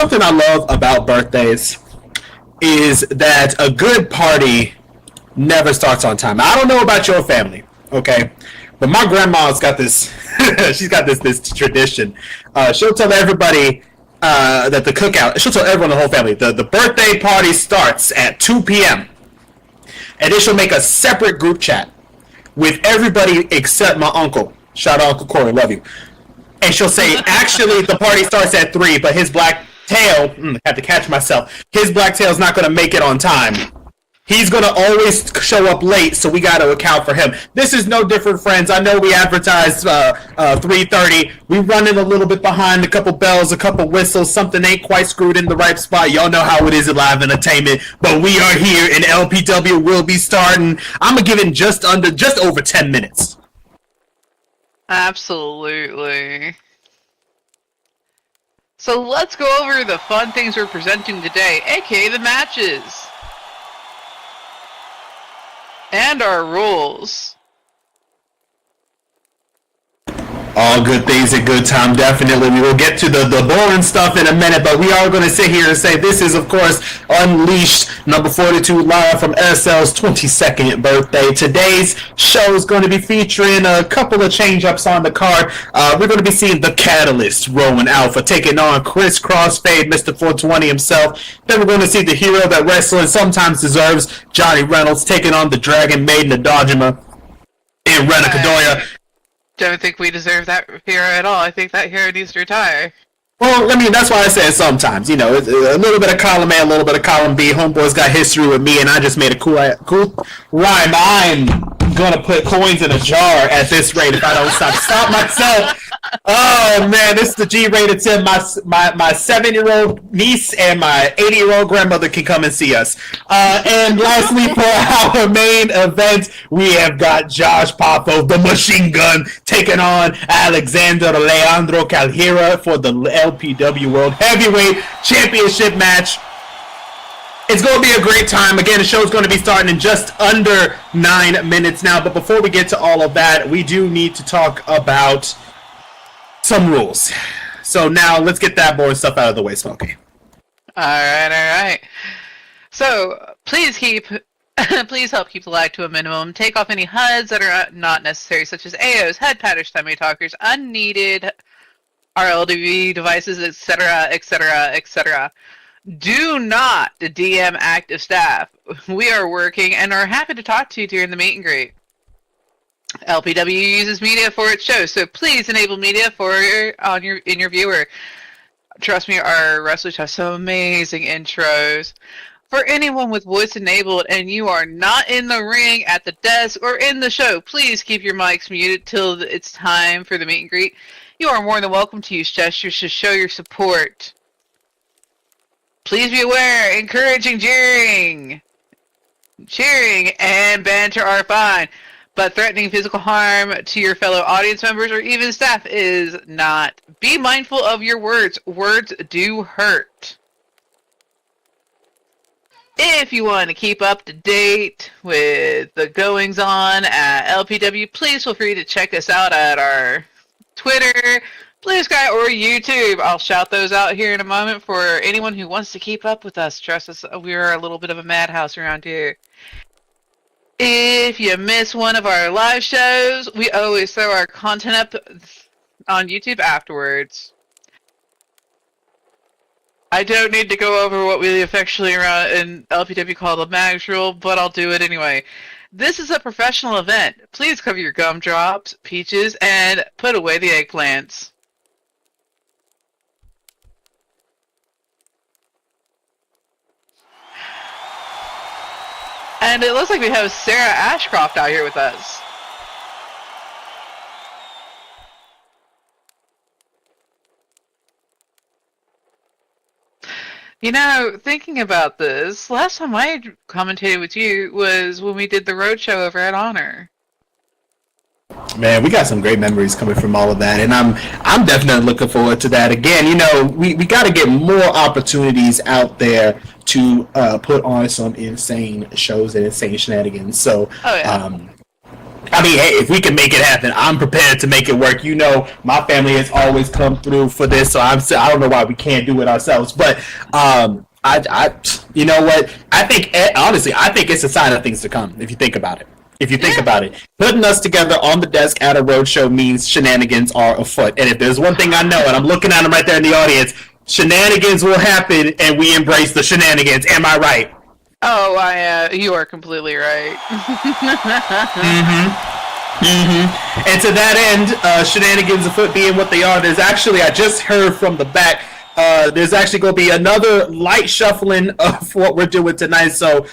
Something I love about birthdays is that a good party never starts on time. I don't know about your family, okay, but my grandma's got this. She's got this tradition. She'll tell everybody that the cookout. She'll tell everyone, the whole family, the birthday party starts at 2 p.m. and then she'll make a separate group chat with everybody except my uncle. Shout out Uncle Corey, love you. And she'll say, actually, the party starts at 3, but his black tail, I have to catch myself, his black tail's not going to make it on time. He's going to always show up late, so we got to account for him. This is no different, friends. I know we advertised 3:30. We running a little bit behind, a couple bells, a couple whistles. Something ain't quite screwed in the right spot. Y'all know how it is at live entertainment. But we are here, and LPW will be starting. I'm going to give it just over 10 minutes. Absolutely. So let's go over the fun things we're presenting today, aka the matches. And our rules. All good things at good time, definitely. We will get to the boring stuff in a minute, but we are going to sit here and say this is, of course, Unleashed, number 42, live from SL's 22nd birthday. Today's show is going to be featuring a couple of change-ups on the card. We're going to be seeing the Catalyst, Rowan Alpha, taking on Chris Crossfade, Mr. 420 himself. Then we're going to see the hero that wrestling sometimes deserves, Johnny Reynolds, taking on the Dragon Maiden of Dojima, and Rena Kadoya. Don't think we deserve that hero at all. I think that hero needs to retire. Well, I mean, that's why I said sometimes. You know, it's a little bit of column A, a little bit of column B. Homeboy's got history with me, and I just made a cool rhyme. I'm gonna put coins in a jar at this rate if I don't stop myself. Oh man, this is the G-rated 10. My 7-year-old niece and my 80-year-old grandmother can come and see us. And lastly, for our main event, we have got Josh Popo, the Machine Gun, taking on Alexander Leandro Calhera for the LPW World Heavyweight Championship match. It's going to be a great time. Again, the show's going to be starting in just under 9 minutes now. But before we get to all of that, we do need to talk about some rules. So now let's get that boring stuff out of the way, Smokey. All right. So please help keep the lag to a minimum. Take off any HUDs that are not necessary, such as AOs, head patters, tummy talkers, unneeded RLDV devices, etc., etc., etc. Do not DM active staff. We are working and are happy to talk to you during the meet and greet. LPW uses media for its show, so please enable media in your viewer. Trust me, our wrestlers have some amazing intros. For anyone with voice enabled and you are not in the ring, at the desk, or in the show, please keep your mics muted till it's time for the meet and greet. You are more than welcome to use gestures to show your support. Please be aware, encouraging cheering and banter are fine, but threatening physical harm to your fellow audience members or even staff is not. Be mindful of your words. Words do hurt. If you want to keep up to date with the goings on at LPW, please feel free to check us out at our Twitter, Blue Sky, or YouTube. I'll shout those out here in a moment for anyone who wants to keep up with us. Trust us, we're a little bit of a madhouse around here. If you miss one of our live shows, we always throw our content up on YouTube afterwards. I don't need to go over what we affectionately around in LPW call the Mags rule, but I'll do it anyway. This is a professional event. Please cover your gumdrops, peaches, and put away the eggplants. And it looks like we have Sarah Ashcroft out here with us. You know, thinking about this, last time I commentated with you was when we did the roadshow over at Honor. Man, we got some great memories coming from all of that, and I'm definitely looking forward to that. Again, you know, we got to get more opportunities out there to put on some insane shows and insane shenanigans. So, I mean, hey, if we can make it happen, I'm prepared to make it work. You know, my family has always come through for this, so I don't know why we can't do it ourselves. But you know what? I think honestly, I think it's a sign of things to come. If you think about it. If you think about it, putting us together on the desk at a roadshow means shenanigans are afoot. And if there's one thing I know, and I'm looking at them right there in the audience, shenanigans will happen, and we embrace the shenanigans. Am I right? Oh, you are completely right. And to that end, shenanigans afoot being what they are, there's actually, I just heard from the back, there's actually going to be another light shuffling of what we're doing tonight. So,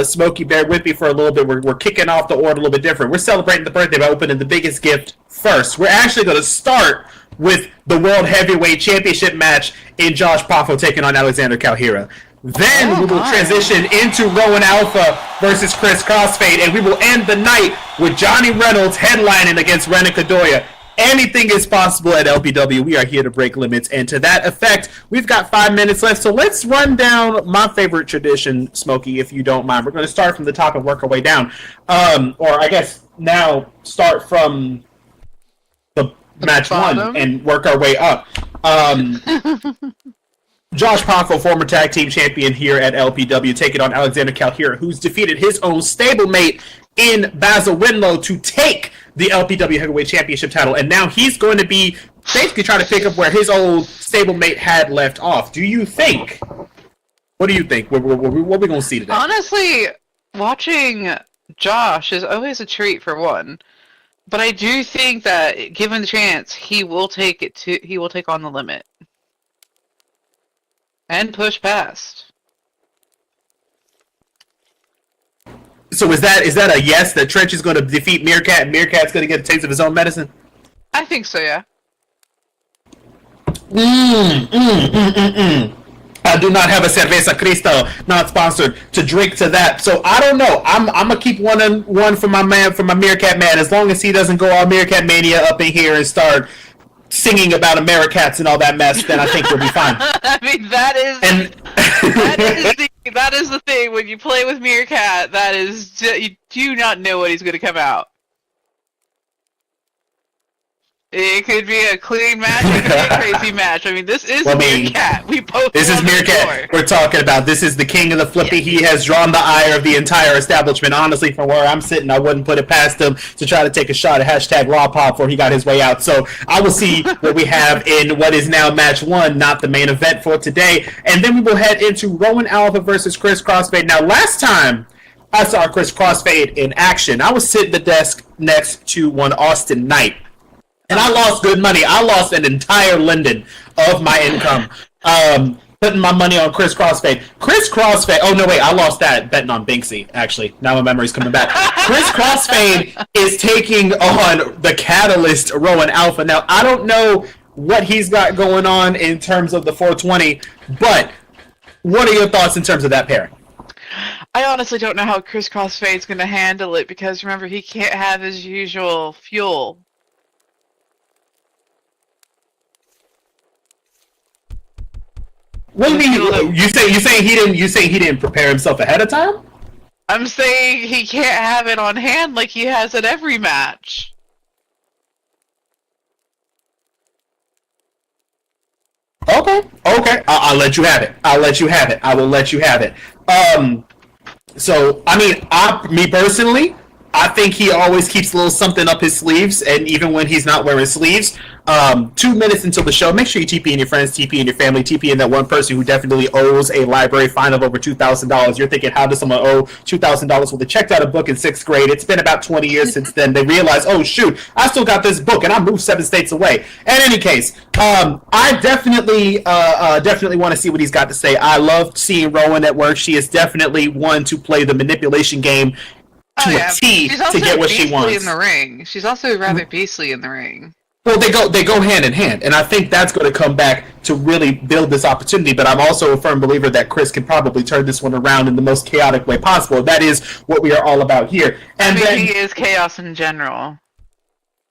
Smokey, bear with me for a little bit. We're kicking off the order a little bit different. We're celebrating the birthday by opening the biggest gift first. We're actually going to start with the World Heavyweight Championship match in Josh Poffo taking on Alexander Calhera. Then we will transition into Rowan Alpha versus Chris Crossfade, and we will end the night with Johnny Reynolds headlining against Renan Kadoya. Anything is possible at LPW. We are here to break limits, and to that effect, we've got 5 minutes left. So let's run down my favorite tradition, Smokey, if you don't mind. We're going to start from the top and work our way down, or I guess now start from the match one and work our way up. Josh Poffo, former tag team champion here at LPW, taking on Alexander Calhera, who's defeated his own stablemate in Basil Winlow to take the LPW Heavyweight Championship title. And now he's going to be basically trying to pick up where his old stablemate had left off. Do you think? What do you think? What are we going to see today? Honestly, watching Josh is always a treat for one. But I do think that, given the chance, he will take on the limit. And push past. So is that a yes that Trench is going to defeat Meerkat and Meerkat's going to get a taste of his own medicine? I think so, yeah. I do not have a Cerveza Cristo, not sponsored, to drink to that. So I don't know. I'm gonna keep one for my Meerkat man. As long as he doesn't go all Meerkat mania up in here and start singing about Americats and all that mess, then I think we'll be fine. I mean, that is the thing. When you play with Meerkat, you do not know what he's going to come out. It could be a clean match, it could be a crazy match. I mean, this is Meerkat. This is Meerkat we're talking about. This is the king of the flippy. Yeah. He has drawn the ire of the entire establishment. Honestly, from where I'm sitting, I wouldn't put it past him to try to take a shot at hashtag Raw Pop before he got his way out. So I will see what we have in what is now match one, not the main event for today. And then we will head into Rowan Alpha versus Chris Crossfade. Now, last time I saw Chris Crossfade in action, I was sitting at the desk next to one Austin Knight. And I lost good money. I lost an entire Linden of my income putting my money on Chris Crossfade. Chris Crossfade... Oh, no, wait. I lost that betting on Binksy, actually. Now my memory's coming back. Chris Crossfade is taking on the Catalyst Rowan Alpha. Now, I don't know what he's got going on in terms of the 420, but what are your thoughts in terms of that pairing? I honestly don't know how Chris Crossfade's going to handle it because, remember, he can't have his usual fuel. What do you mean? You saying he didn't prepare himself ahead of time? I'm saying he can't have it on hand like he has at every match. Okay. I'll let you have it. I will let you have it. So I mean, me personally, I think he always keeps a little something up his sleeves, and even when he's not wearing sleeves. 2 minutes until the show, make sure you TP in your friends, TP in your family, TP in that one person who definitely owes a library fine of over $2,000. You're thinking, how does someone owe $2,000? Well, they checked out a book in 6th grade. It's been about 20 years since then. They realized, oh, shoot, I still got this book, and I moved 7 states away. In any case, I definitely want to see what he's got to say. I love seeing Rowan at work. She is definitely one to play the manipulation game to a T to get what she wants. In the ring. She's also rather beastly in the ring. Well, they go hand in hand, and I think that's going to come back to really build this opportunity. But I'm also a firm believer that Chris can probably turn this one around in the most chaotic way possible. That is what we are all about here. And he is chaos in general.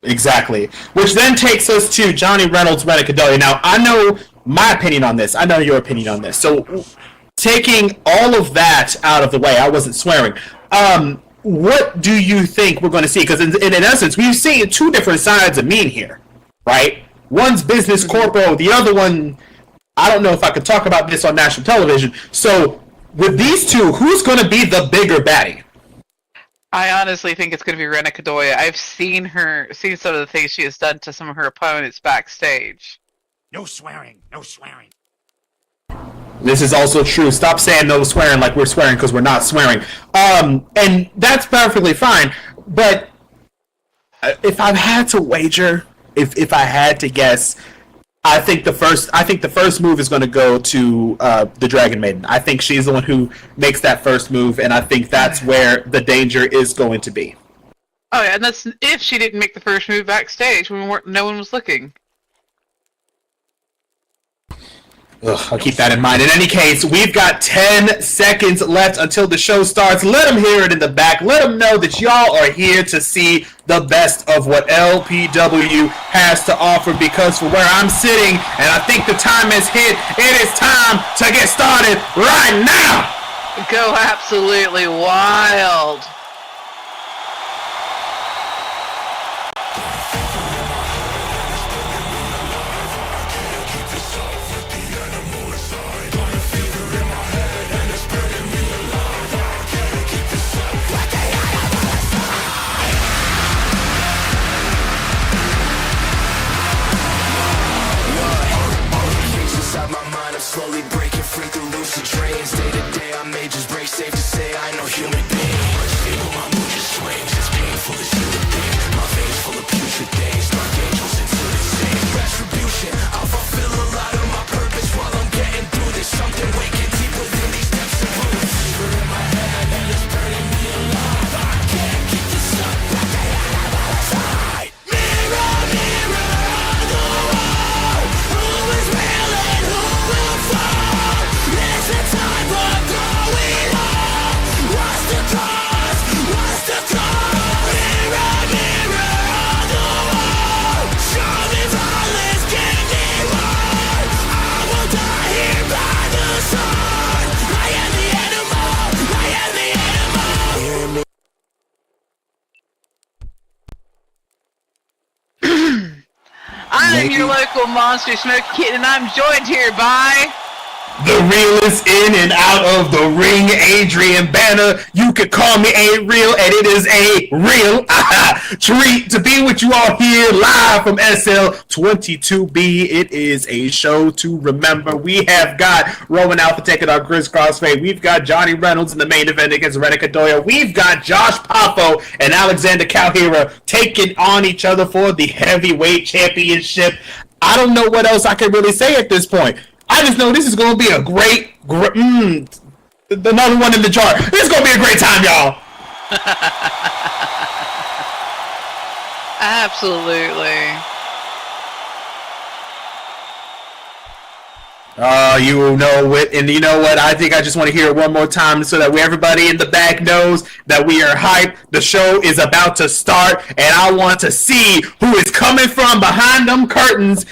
Exactly. Which then takes us to Johnny Reynolds, Renan Kadoya. Now, I know my opinion on this. I know your opinion on this. So, taking all of that out of the way, I wasn't swearing. what do you think we're going to see? Because in essence, we've seen two different sides of Mean here, right? One's business corpo, the other one, I don't know if I could talk about this on national television. So with these two, who's going to be the bigger baddie? I honestly think it's going to be Rena Kadoya. I've seen some of the things she has done to some of her opponents backstage. No swearing, no swearing. This is also true. Stop saying no swearing like we're swearing because we're not swearing. And that's perfectly fine. But if I had to wager, if I had to guess, I think the first move is going to go to the Dragon Maiden. I think she's the one who makes that first move, and I think that's where the danger is going to be. Oh yeah, and that's if she didn't make the first move backstage when no one was looking. I'll keep that in mind. In any case, we've got 10 seconds left until the show starts. Let them hear it in the back. Let them know that y'all are here to see the best of what LPW has to offer, because from where I'm sitting, and I think the time has hit, it is time to get started right now! Go absolutely wild! Slowly breaking free through lucid dreams. Day to day I may just break, safe to say I know human being. Unstable, my mood just swings. It's painful as human being. My veins full of putrid things. Dark angels into the same retribution. I'll fulfill a lot of my purpose while I'm getting through this. Something waking deep within these depths of roots. Fever in my head and it's burning me alive. I can't keep this up like I am outside. Mirror, mirror on the wall, who is real and who will fall? Is it time we're going on? What's the cause? What's the cause? Mirror, mirror on the wall, show me violence, give me one. I will die here by the sun. I am the animal, I am the animal. I'm your local Monster Smoke Kid, and I'm joined here by... The realest in and out of the ring, Adrian Banner. You could call me A-Real, and it is a real treat to be with you all here live from SL22B. It is a show to remember. We have got Roman Alpha taking on Chris Crossfade. We've got Johnny Reynolds in the main event against Rena Kadoya. We've got Josh Poffo and Alexander Calhera taking on each other for the heavyweight championship. I don't know what else I can really say at this point. I just know this is going to be a great another one in the chart. This is going to be a great time, y'all. Absolutely. You know it, and you know what? I think I just want to hear it one more time so that everybody in the back knows that we are hyped. The show is about to start, and I want to see who is coming from behind them curtains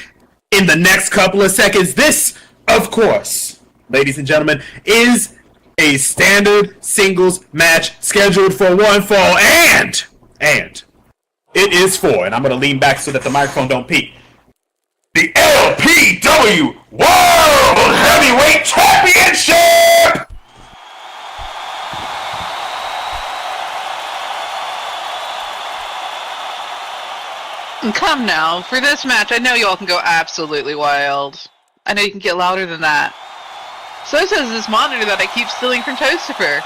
in the next couple of seconds. This, of course, ladies and gentlemen, is a standard singles match scheduled for one fall, and it is for, and I'm going to lean back so that the microphone don't peak, the LPW World Heavyweight Championship! Come now, for this match, I know y'all can go absolutely wild. I know you can get louder than that. So says this monitor that I keep stealing from Toastifer.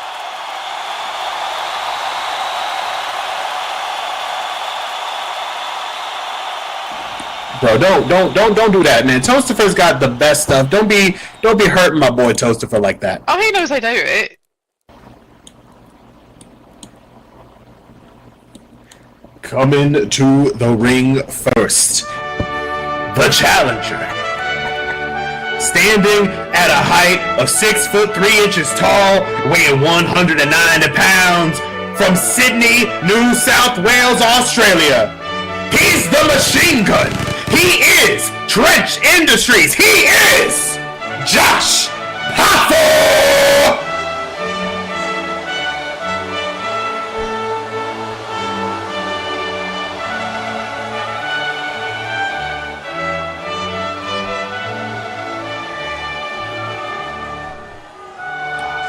Bro, don't do that, man. Toastifer's got the best stuff. Don't be hurting my boy Toastifer like that. Oh, he knows I do it. Coming to the ring first, the challenger. Standing at a height of 6 foot 3 inches tall, weighing 190 pounds, from Sydney, New South Wales, Australia. He's the machine gun. He is Trench Industries. He is Josh Poffo.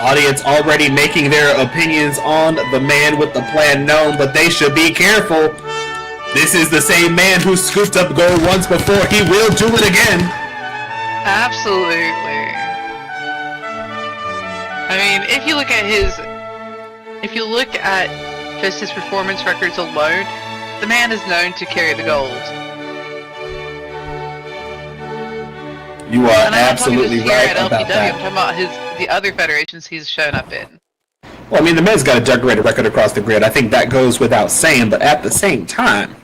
Audience already making their opinions on the man with the plan known, but they should be careful. This is the same man who scooped up gold once before. He will do it again. Absolutely. I mean, if you look at just his performance records alone, the man is known to carry the gold. You are And I'm absolutely not talking just right here at about LPW, that. I'm talking about the other federations he's shown up in. Well, I mean, the man's got a decorated record across the grid. I think that goes without saying, but at the same time,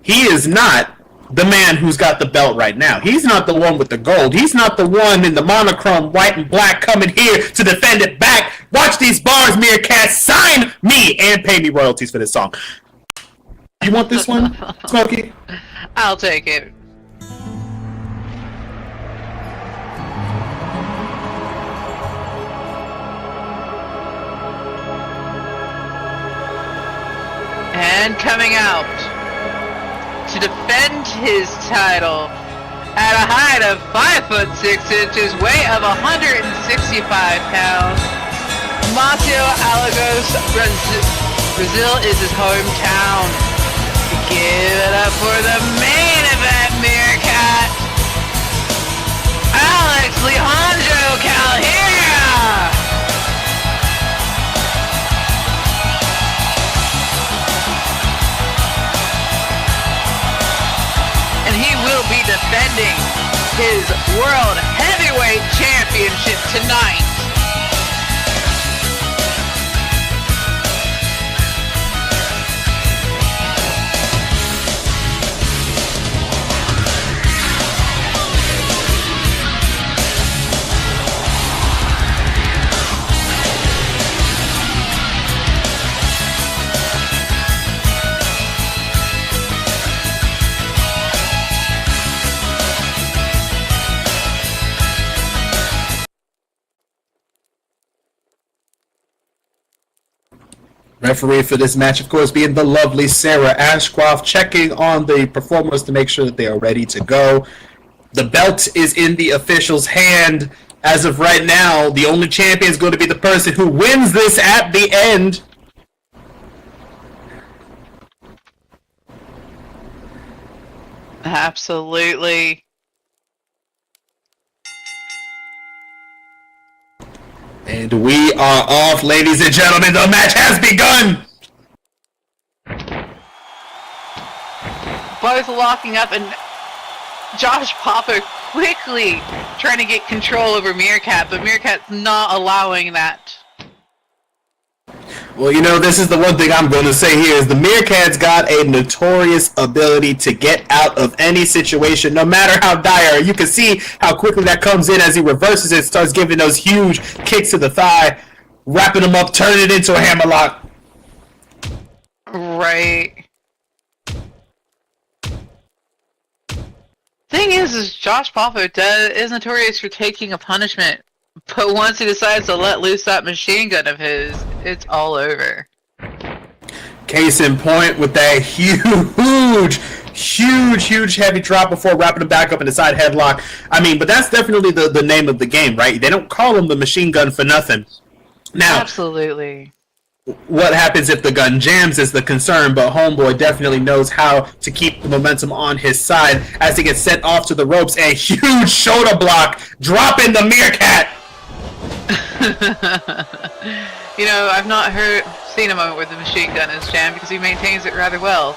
he is not the man who's got the belt right now. He's not the one with the gold. He's not the one in the monochrome white and black coming here to defend it back. Watch these bars, Meerkat. Sign me and pay me royalties for this song. You want this one, Smokey? I'll take it. And coming out to defend his title at a height of 5'6", weight of 165 pounds. Mateo Alagos, Brazil is his hometown. Give it up for the main event, Meerkat. Alex Alejandro Calheira. And he will be defending his World Heavyweight Championship tonight. Referee for this match, of course, being the lovely Sarah Ashcroft, checking on the performers to make sure that they are ready to go. The belt is in the official's hand. As of right now, the only champion is going to be the person who wins this at the end. Absolutely. And we are off, ladies and gentlemen. The match has begun. Both locking up, and Josh Papa quickly trying to get control over Meerkat, but Meerkat's not allowing that. Well, you know, this is the one thing I'm going to say here is the Meerkat's got a notorious ability to get out of any situation, no matter how dire. You can see how quickly that comes in as he reverses it, starts giving those huge kicks to the thigh, wrapping him up, turning it into a hammerlock. Right. Thing is Josh Papa is notorious for taking a punishment. But once he decides to let loose that machine gun of his, it's all over. Case in point with that huge heavy drop before wrapping him back up in the side headlock. I mean, but that's definitely the name of the game, right? They don't call him the machine gun for nothing. Now, absolutely. What happens if the gun jams is the concern, but Homeboy definitely knows how to keep the momentum on his side as he gets sent off to the ropes. A huge shoulder block, dropping the Meerkat. You know, I've not seen a moment where the machine gun is jammed because he maintains it rather well.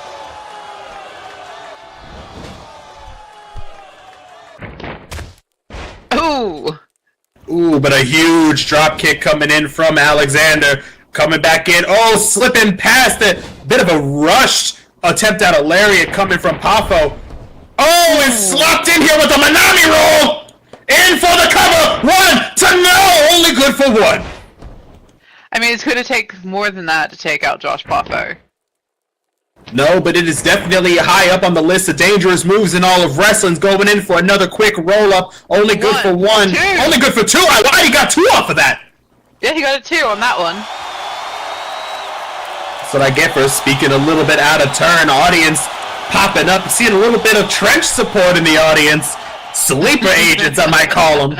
Ooh, but a huge drop kick coming in from Alexander. Coming back in. Oh, slipping past it. Bit of a rushed attempt at a lariat coming from Pafo. Oh, and slopped in here with a Manami roll. In for the cover. 1 to no. Only good for 1. I mean, it's going to take more than that to take out Josh Pafo. No, but it is definitely high up on the list of dangerous moves in all of wrestling. Going in for another quick roll-up. Only good for 1. 2. Only good for 2. Why he got 2 off of that? Yeah, he got a 2 on that one. That's what I get for speaking a little bit out of turn. Audience popping up. Seeing a little bit of trench support in the audience. Sleeper agents, I might call them.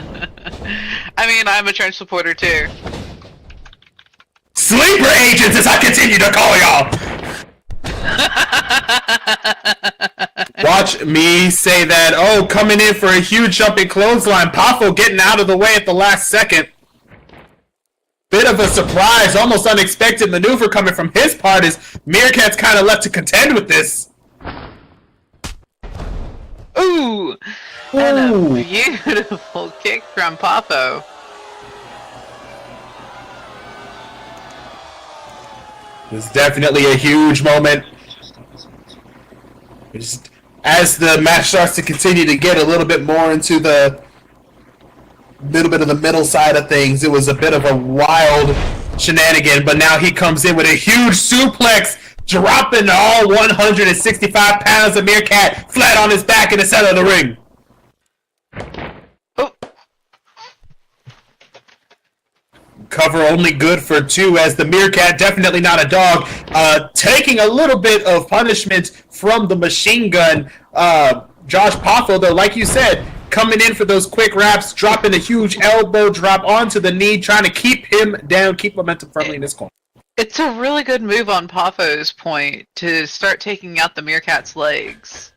I mean, I'm a trench supporter too. Sleeper agents, as I continue to call y'all. Watch me say that. Oh, coming in for a huge jumping clothesline. Poffo getting out of the way at the last second. Bit of a surprise, almost unexpected maneuver coming from his part as Meerkat's kind of left to contend with this. Ooh! And a beautiful kick from Poffo. It was definitely a huge moment. Just as the match starts to continue to get a little bit more into the little bit of the middle side of things, it was a bit of a wild shenanigan, but now he comes in with a huge suplex, dropping all 165 pounds of Meerkat flat on his back in the center of the ring. Oh. Cover only good for 2 as the Meerkat, definitely not a dog, taking a little bit of punishment from the machine gun. Josh Poffo, though, like you said, coming in for those quick wraps, dropping a huge elbow drop onto the knee, trying to keep him down, keep momentum firmly in this corner. It's a really good move on Poffo's point to start taking out the Meerkat's legs.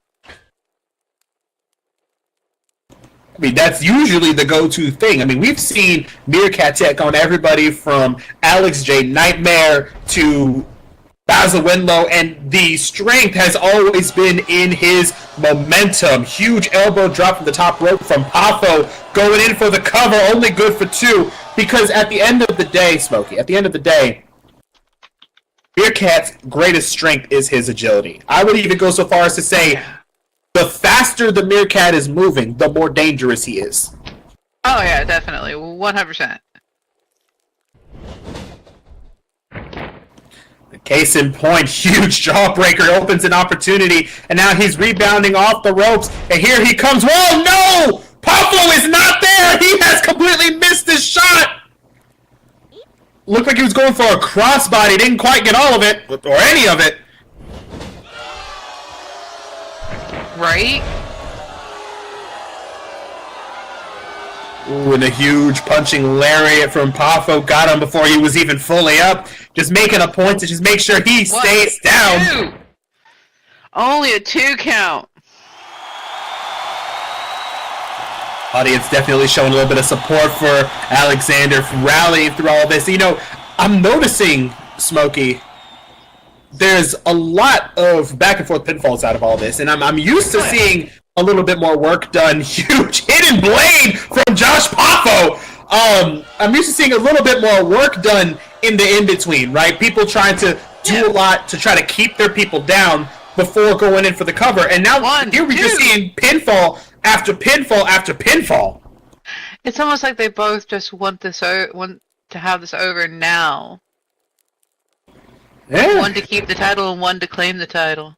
I mean, that's usually the go-to thing. I mean, we've seen Meerkat take on everybody from Alex J. Nightmare to Basil Winlow, and the strength has always been in his momentum. Huge elbow drop from the top rope from Poffo, going in for the cover, only good for 2, because at the end of the day, Smokey, at the end of the day, Meerkat's greatest strength is his agility. I would even go so far as to say, the faster the Meerkat is moving, the more dangerous he is. Oh yeah, definitely, 100%. Case in point, huge jawbreaker opens an opportunity, and now he's rebounding off the ropes, and here he comes. Whoa, no! Poffo is not there! He has completely missed his shot! Looked like he was going for a crossbody, didn't quite get all of it, or any of it. Right? Ooh, and a huge punching lariat from Poffo got him before he was even fully up. Just making a point to just make sure he stays down. 2? Only a 2 count. Audience definitely showing a little bit of support for Alexander rallying through all this. You know, I'm noticing, Smokey, there's a lot of back and forth pinfalls out of all this, and I'm used to seeing a little bit more work done. Huge hidden blade from Josh Poffo. I'm used to seeing a little bit more work done in the in-between, right? People trying to do a lot to try to keep their people down before going in for the cover. And now here we're just seeing pinfall after pinfall after pinfall. It's almost like they both just want to have this over now. Yeah. One to keep the title and one to claim the title.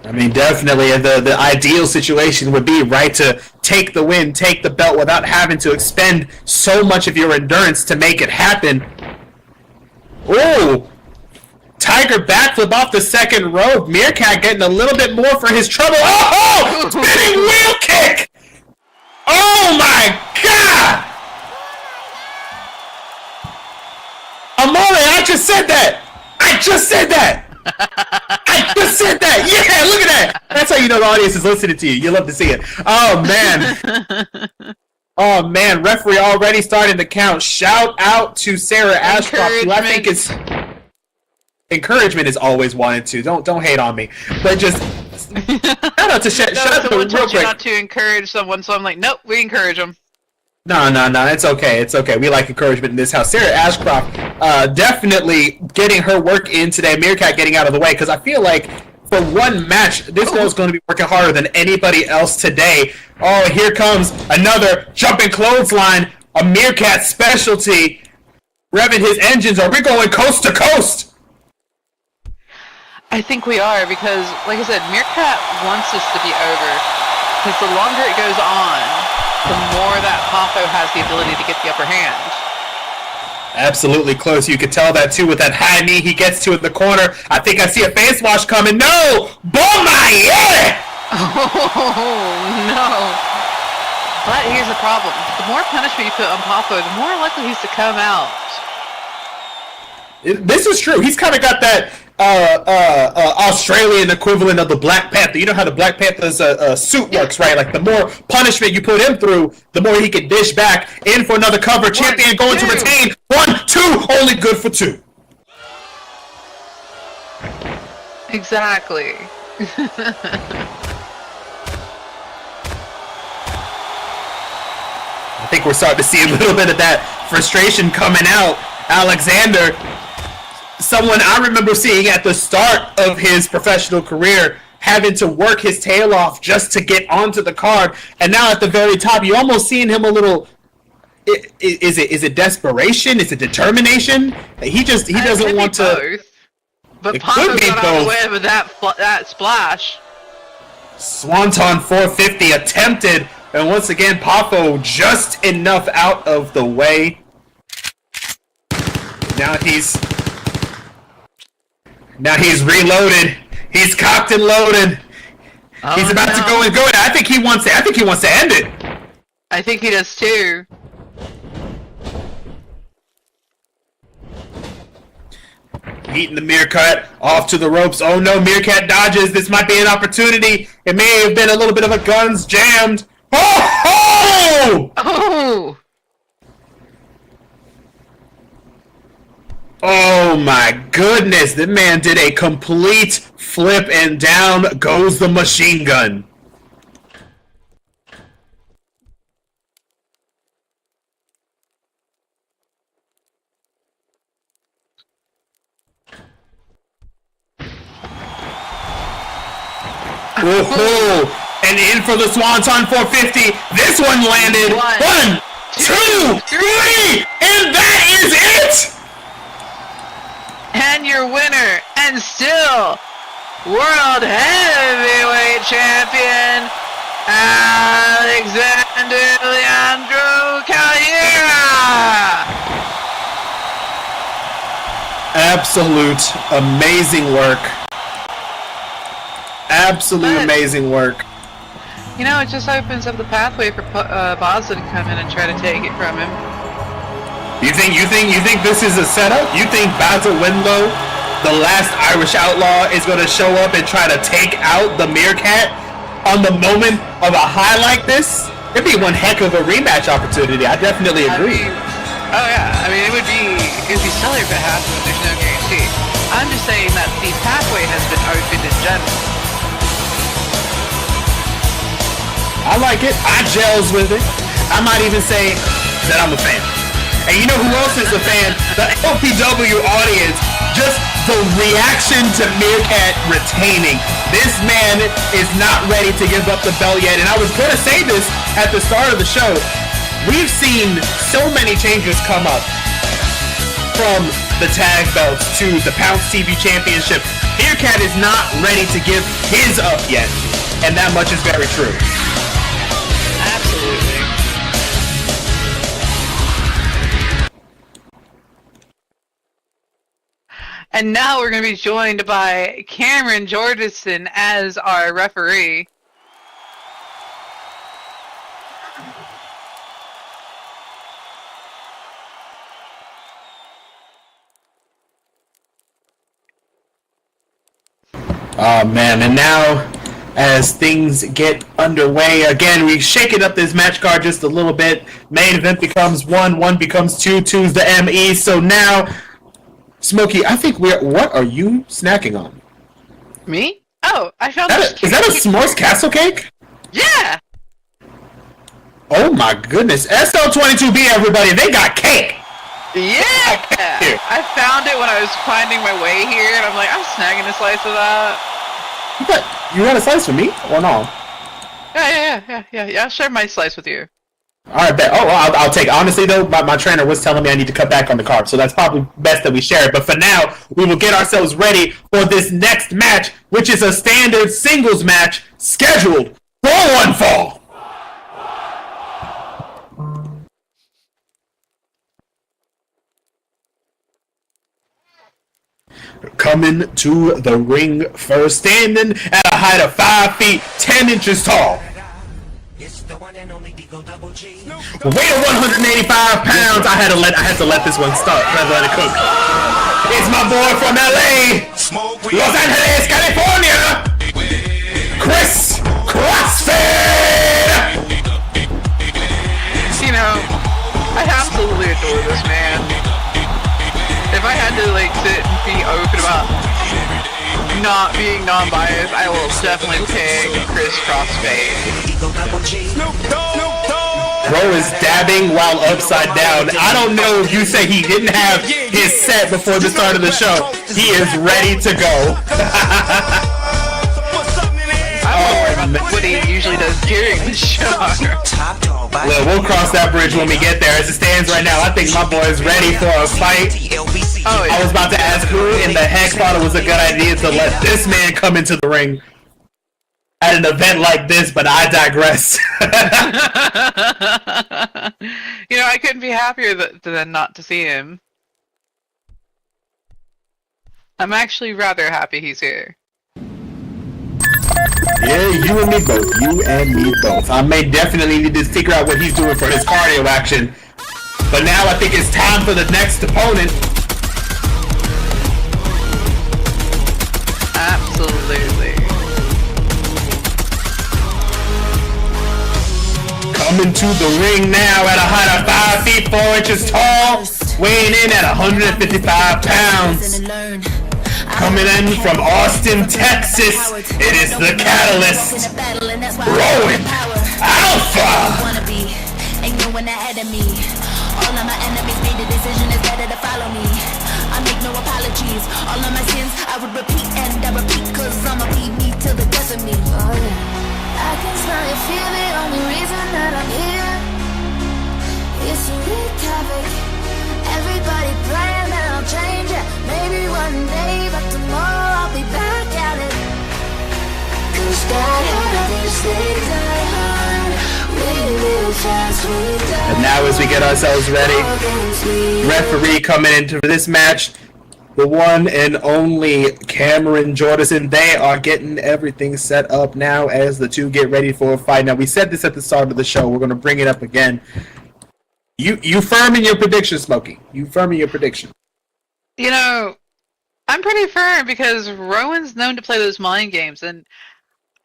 I mean, definitely the ideal situation would be, right, to take the win, take the belt without having to expend so much of your endurance to make it happen. Ooh! Tiger backflip off the second rope. Meerkat getting a little bit more for his trouble. Oh! Spinning wheel kick! Oh my god! Amore, I just said that! I just said that! I just said that! Yeah, look at that! That's how you know the audience is listening to you. You love to see it. Oh, man. Oh, man. Referee already starting to count. Shout out to Sarah Ashcroft, who I think is... Encouragement is always wanted to. Don't hate on me. But just... Shout out to... Shout out to someone real told you quick. not to encourage someone, so I'm like, nope, we encourage them. No, it's okay. It's okay. We like encouragement in this house. Sarah Ashcroft definitely getting her work in today. Meerkat getting out of the way, because I feel like for one match, this girl's going to be working harder than anybody else today. Oh, here comes another jumping clothesline, a Meerkat specialty, revving his engines. Are we going coast to coast? I think we are, because, like I said, Meerkat wants this to be over. Because the longer it goes on, the more that Poffo has the ability to get the upper hand. Absolutely close. You could tell that too with that high knee he gets to in the corner. I think I see a face wash coming. No! Bomaye! Oh, no. But here's the problem. The more punishment you put on Papa, the more likely he's to come out. This is true. He's kind of got that Australian equivalent of the Black Panther. You know how the Black Panther's suit works, right? Like, the more punishment you put him through, the more he can dish back. In for another cover. Champion going to retain. 1, 2, only good for 2. Exactly. I think we're starting to see a little bit of that frustration coming out. Alexander, someone I remember seeing at the start of his professional career, having to work his tail off just to get onto the card, and now at the very top, you're almost seeing him a little. Is it desperation? Is it determination? He doesn't want to. Both. But Papa got out of the way with that splash. Swanton 450 attempted, and once again, Poffo just enough out of the way. Now he's reloaded. He's cocked and loaded. He's about to go and go. I think he wants to end it. I think he does too. Eating the Meerkat off to the ropes. Oh no, Meerkat dodges. This might be an opportunity. It may have been a little bit of a guns jammed. Oh! Oh! Oh my goodness, the man did a complete flip and down goes the machine gun. Woohoo! And in for the Swanton 450. This one landed. 1, 2, 3, and that is it! And your winner, and still World Heavyweight Champion, Alexander Leandro Calleira! Absolute amazing work. Amazing work. You know, it just opens up the pathway for Baza to come in and try to take it from him. You think this is a setup? You think Baza Winlow, the last Irish outlaw, is going to show up and try to take out the Meerkat on the moment of a high like this? It'd be one heck of a rematch opportunity. I definitely agree. It would be stellar if it happened, but there's no guarantee. I'm just saying that the pathway has been opened in general. I like it. I gels with it. I might even say that I'm a fan. And you know who else is a fan? The LPW audience. Just the reaction to Meerkat retaining. This man is not ready to give up the belt yet. And I was going to say this at the start of the show. We've seen so many changes come up. From the tag belts to the Pounce TV Championship. Meerkat is not ready to give his up yet. And that much is very true. Absolutely. And now we're going to be joined by Cameron Jordison as our referee. Oh man, and now as things get underway again, we shaking up this match card just a little bit. Main event becomes 1, 1 becomes 2, 2's the ME. So now, Smokey, I think what are you snacking on? Me? Oh, I found this. Is that a s'mores castle cake? Yeah! Oh my goodness. SL22B, everybody, they got cake! Yeah! I found it when I was finding my way here, and I'm like, I'm snagging a slice of that. You got a slice for me, or no? Yeah, I'll share my slice with you. Alright, bet. Oh, well, I'll take it. Honestly, though, my trainer was telling me I need to cut back on the carbs, so that's probably best that we share it. But for now, we will get ourselves ready for this next match, which is a standard singles match scheduled for one fall. Coming to the ring first, standing at a height of 5 feet 10 inches tall. Weight of 185 pounds. I had to let this one start. I had to let it cook. It's my boy from LA, Los Angeles, California, Chris CrossFit. You know, I absolutely adore this man. If I had to like sit and be open about not being non-biased, I will definitely pick Chris CrossFit. Bro is dabbing while upside down. I don't know if you say he didn't have his set before the start of the show. He is ready to go. What he usually does during the show. Well, we'll cross that bridge when we get there. As it stands right now, I think my boy is ready for a fight. Oh, yeah. I was about to ask who in the heck thought it was a good idea to let this man come into the ring at an event like this, but I digress. You know, I couldn't be happier than not to see him. I'm actually rather happy he's here. Yeah, you and me both. You and me both. I may definitely need to figure out what he's doing for his cardio action. But now I think it's time for the next opponent. Absolutely. Coming to the ring now at a height of 5 feet 4 inches tall, weighing in at 155 pounds. Coming in from Austin, Texas, it is the Catalyst, Rowan Alpha. All of my enemies made the decision, it's better to follow me. I make no apologies. All of my sins I would repeat and I repeat, cause I'ma beat me till the death of me. Oh yeah. I can smell you, feel the only reason that I'm here is to wreak havoc. Everybody praying that I'll change it. Maybe one day, but tomorrow I'll be back at it. Cause God had these things I heard. And now as we get ourselves ready, referee coming into this match, the one and only Cameron Jordison. They are getting everything set up now as the two get ready for a fight. Now we said this at the start of the show. We're going to bring it up again. You firm in your prediction, Smokey. You firm in your prediction. You know, I'm pretty firm because Rowan's known to play those mind games, and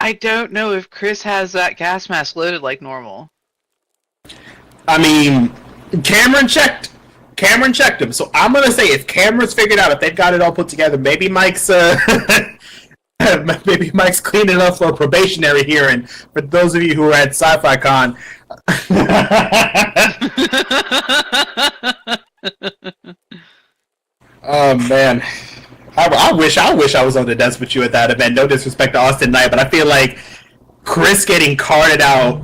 I don't know if Chris has that gas mask loaded like normal. I mean, Cameron checked him. So I'm gonna say if Cameron's figured out, if they've got it all put together, maybe Mike's maybe Mike's cleaning up for a probationary hearing. For those of you who are at Sci-Fi Con. Oh man. I wish I was on the desk with you at that event. No disrespect to Austin Knight, but I feel like Chris getting carted out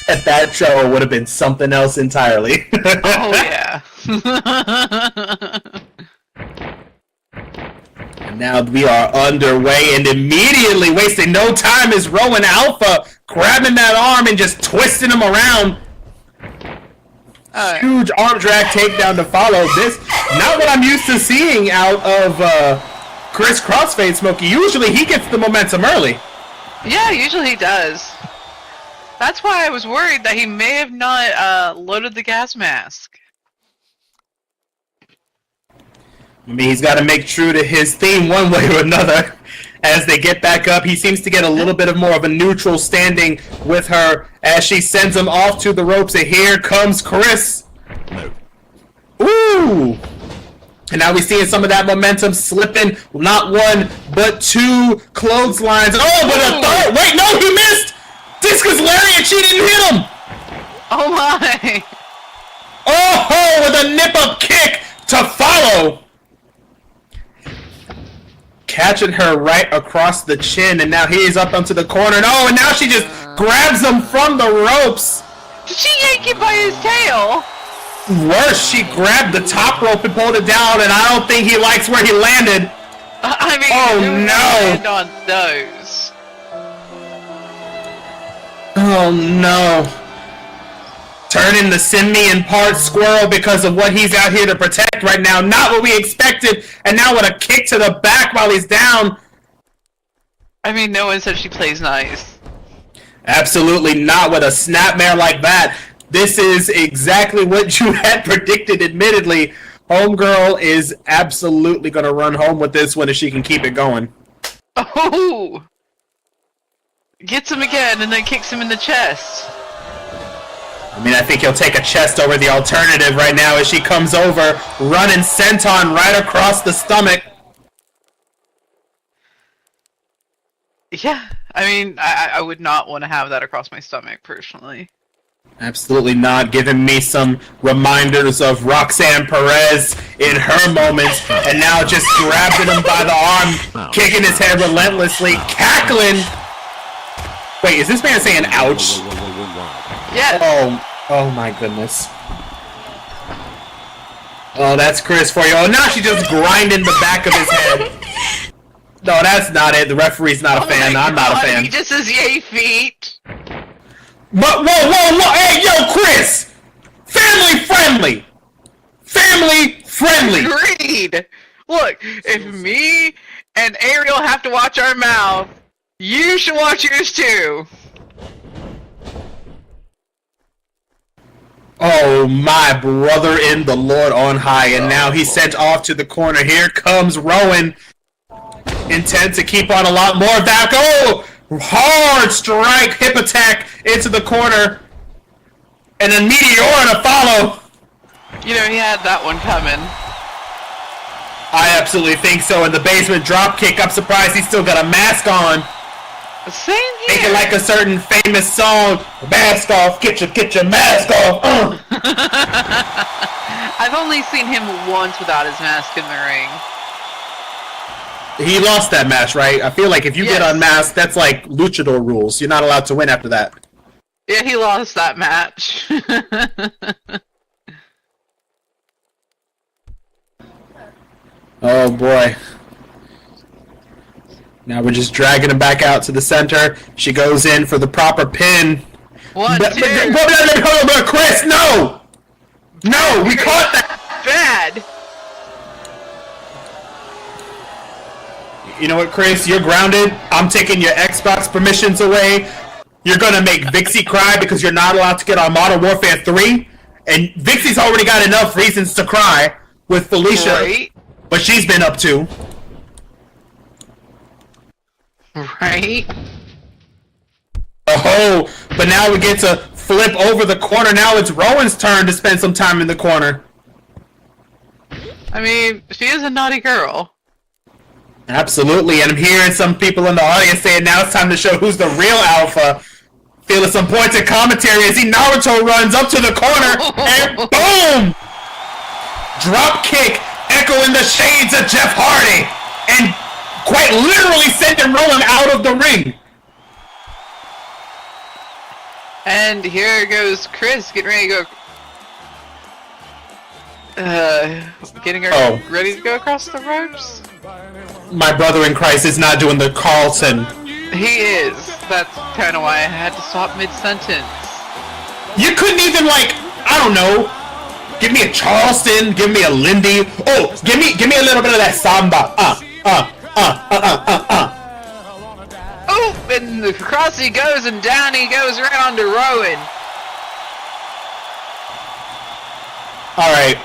at that show would have been something else entirely. Oh yeah. And now we are underway, and immediately, wasting no time, is Rowan Alpha grabbing that arm and just twisting him around. Huge arm drag takedown to follow. This not what I'm used to seeing out of Chris CrossFit, Smokey. Usually he gets the momentum early. Yeah, usually he does. That's why I was worried that he may have not loaded the gas mask. I mean, he's got to make true to his theme one way or another. As they get back up, he seems to get a little bit of more of a neutral standing with her as she sends him off to the ropes. And here comes Chris. No. Ooh! And now we're seeing some of that momentum slipping. Not one, but two clotheslines. Oh, but a third! Wait, no, he missed! Discus Lariat, she didn't hit him! Oh my! Oh, with a nip-up kick to follow! Catching her right across the chin, and now he's up onto the corner. No, and now she just grabs him from the ropes. Did she yank him by his tail? Worse, she grabbed the top rope and pulled it down, and I don't think he likes where he landed. I mean, oh no! Land on those. Oh no! Turning the simian part squirrel because of what he's out here to protect right now. Not what we expected, and now with a kick to the back while he's down. I mean, no one said she plays nice. Absolutely not with a snapmare like that. This is exactly what you had predicted, admittedly. Homegirl is absolutely going to run home with this one if she can keep it going. Oh! Gets him again and then kicks him in the chest. I mean, I think he'll take a chest over the alternative right now as she comes over, running senton right across the stomach. Yeah, I mean, I would not want to have that across my stomach, personally. Absolutely not, giving me some reminders of Roxanne Perez in her moments, and now just grabbing him by the arm, kicking his head relentlessly, cackling. Wait, is this man saying ouch? Yes. Oh my goodness. Oh, that's Chris for you. Oh, now she's just grinding the back of his head. No, that's not it. The referee's not a fan. I'm not a fan. He just says yay feet. But whoa! Hey, yo, Chris! Family friendly! Family friendly! Agreed! Look, if me and Ariel have to watch our mouth, you should watch yours too! Oh, my brother in the Lord on high, and now he's sent off to the corner. Here comes Rowan. Intent to keep on a lot more of that. Oh! Hard strike, hip attack into the corner. And then Meteor to follow. You know, he had that one coming. I absolutely think so. In the basement drop kick, I'm surprised he's still got a mask on. Same here. Thinking like a certain famous song, mask off, get your mask off. I've only seen him once without his mask in the ring. He lost that match, right? I feel like if you Yes. get unmasked, that's like luchador rules. You're not allowed to win after that. Yeah, he lost that match. Oh boy. Now we're just dragging him back out to the center. She goes in for the proper pin. One, But, two. Chris, no! No, we caught that! Bad. You know what, Chris? You're grounded. I'm taking your Xbox permissions away. You're gonna make Vixie cry because you're not allowed to get on Modern Warfare 3. And Vixie's already got enough reasons to cry with Felicia. Right? What she's been up to. Right? Oh, but now we get to flip over the corner. Now it's Rowan's turn to spend some time in the corner. I mean, she is a naughty girl. Absolutely, and I'm hearing some people in the audience saying now it's time to show who's the real alpha. Feeling some points of commentary as he Naruto runs up to the corner, and boom! Drop kick, echoing the shades of Jeff Hardy, and quite literally sending Rowan out of the ring. And here goes Chris getting ready to go. Getting her ready to go across the ropes? My brother in Christ is not doing the Carlton. He is. That's kind of why I had to stop mid-sentence. You couldn't even, like, I don't know, give me a Charleston, give me a Lindy. Oh, give me a little bit of that samba. Oh, and across he goes and down he goes right onto Rowan. Alright.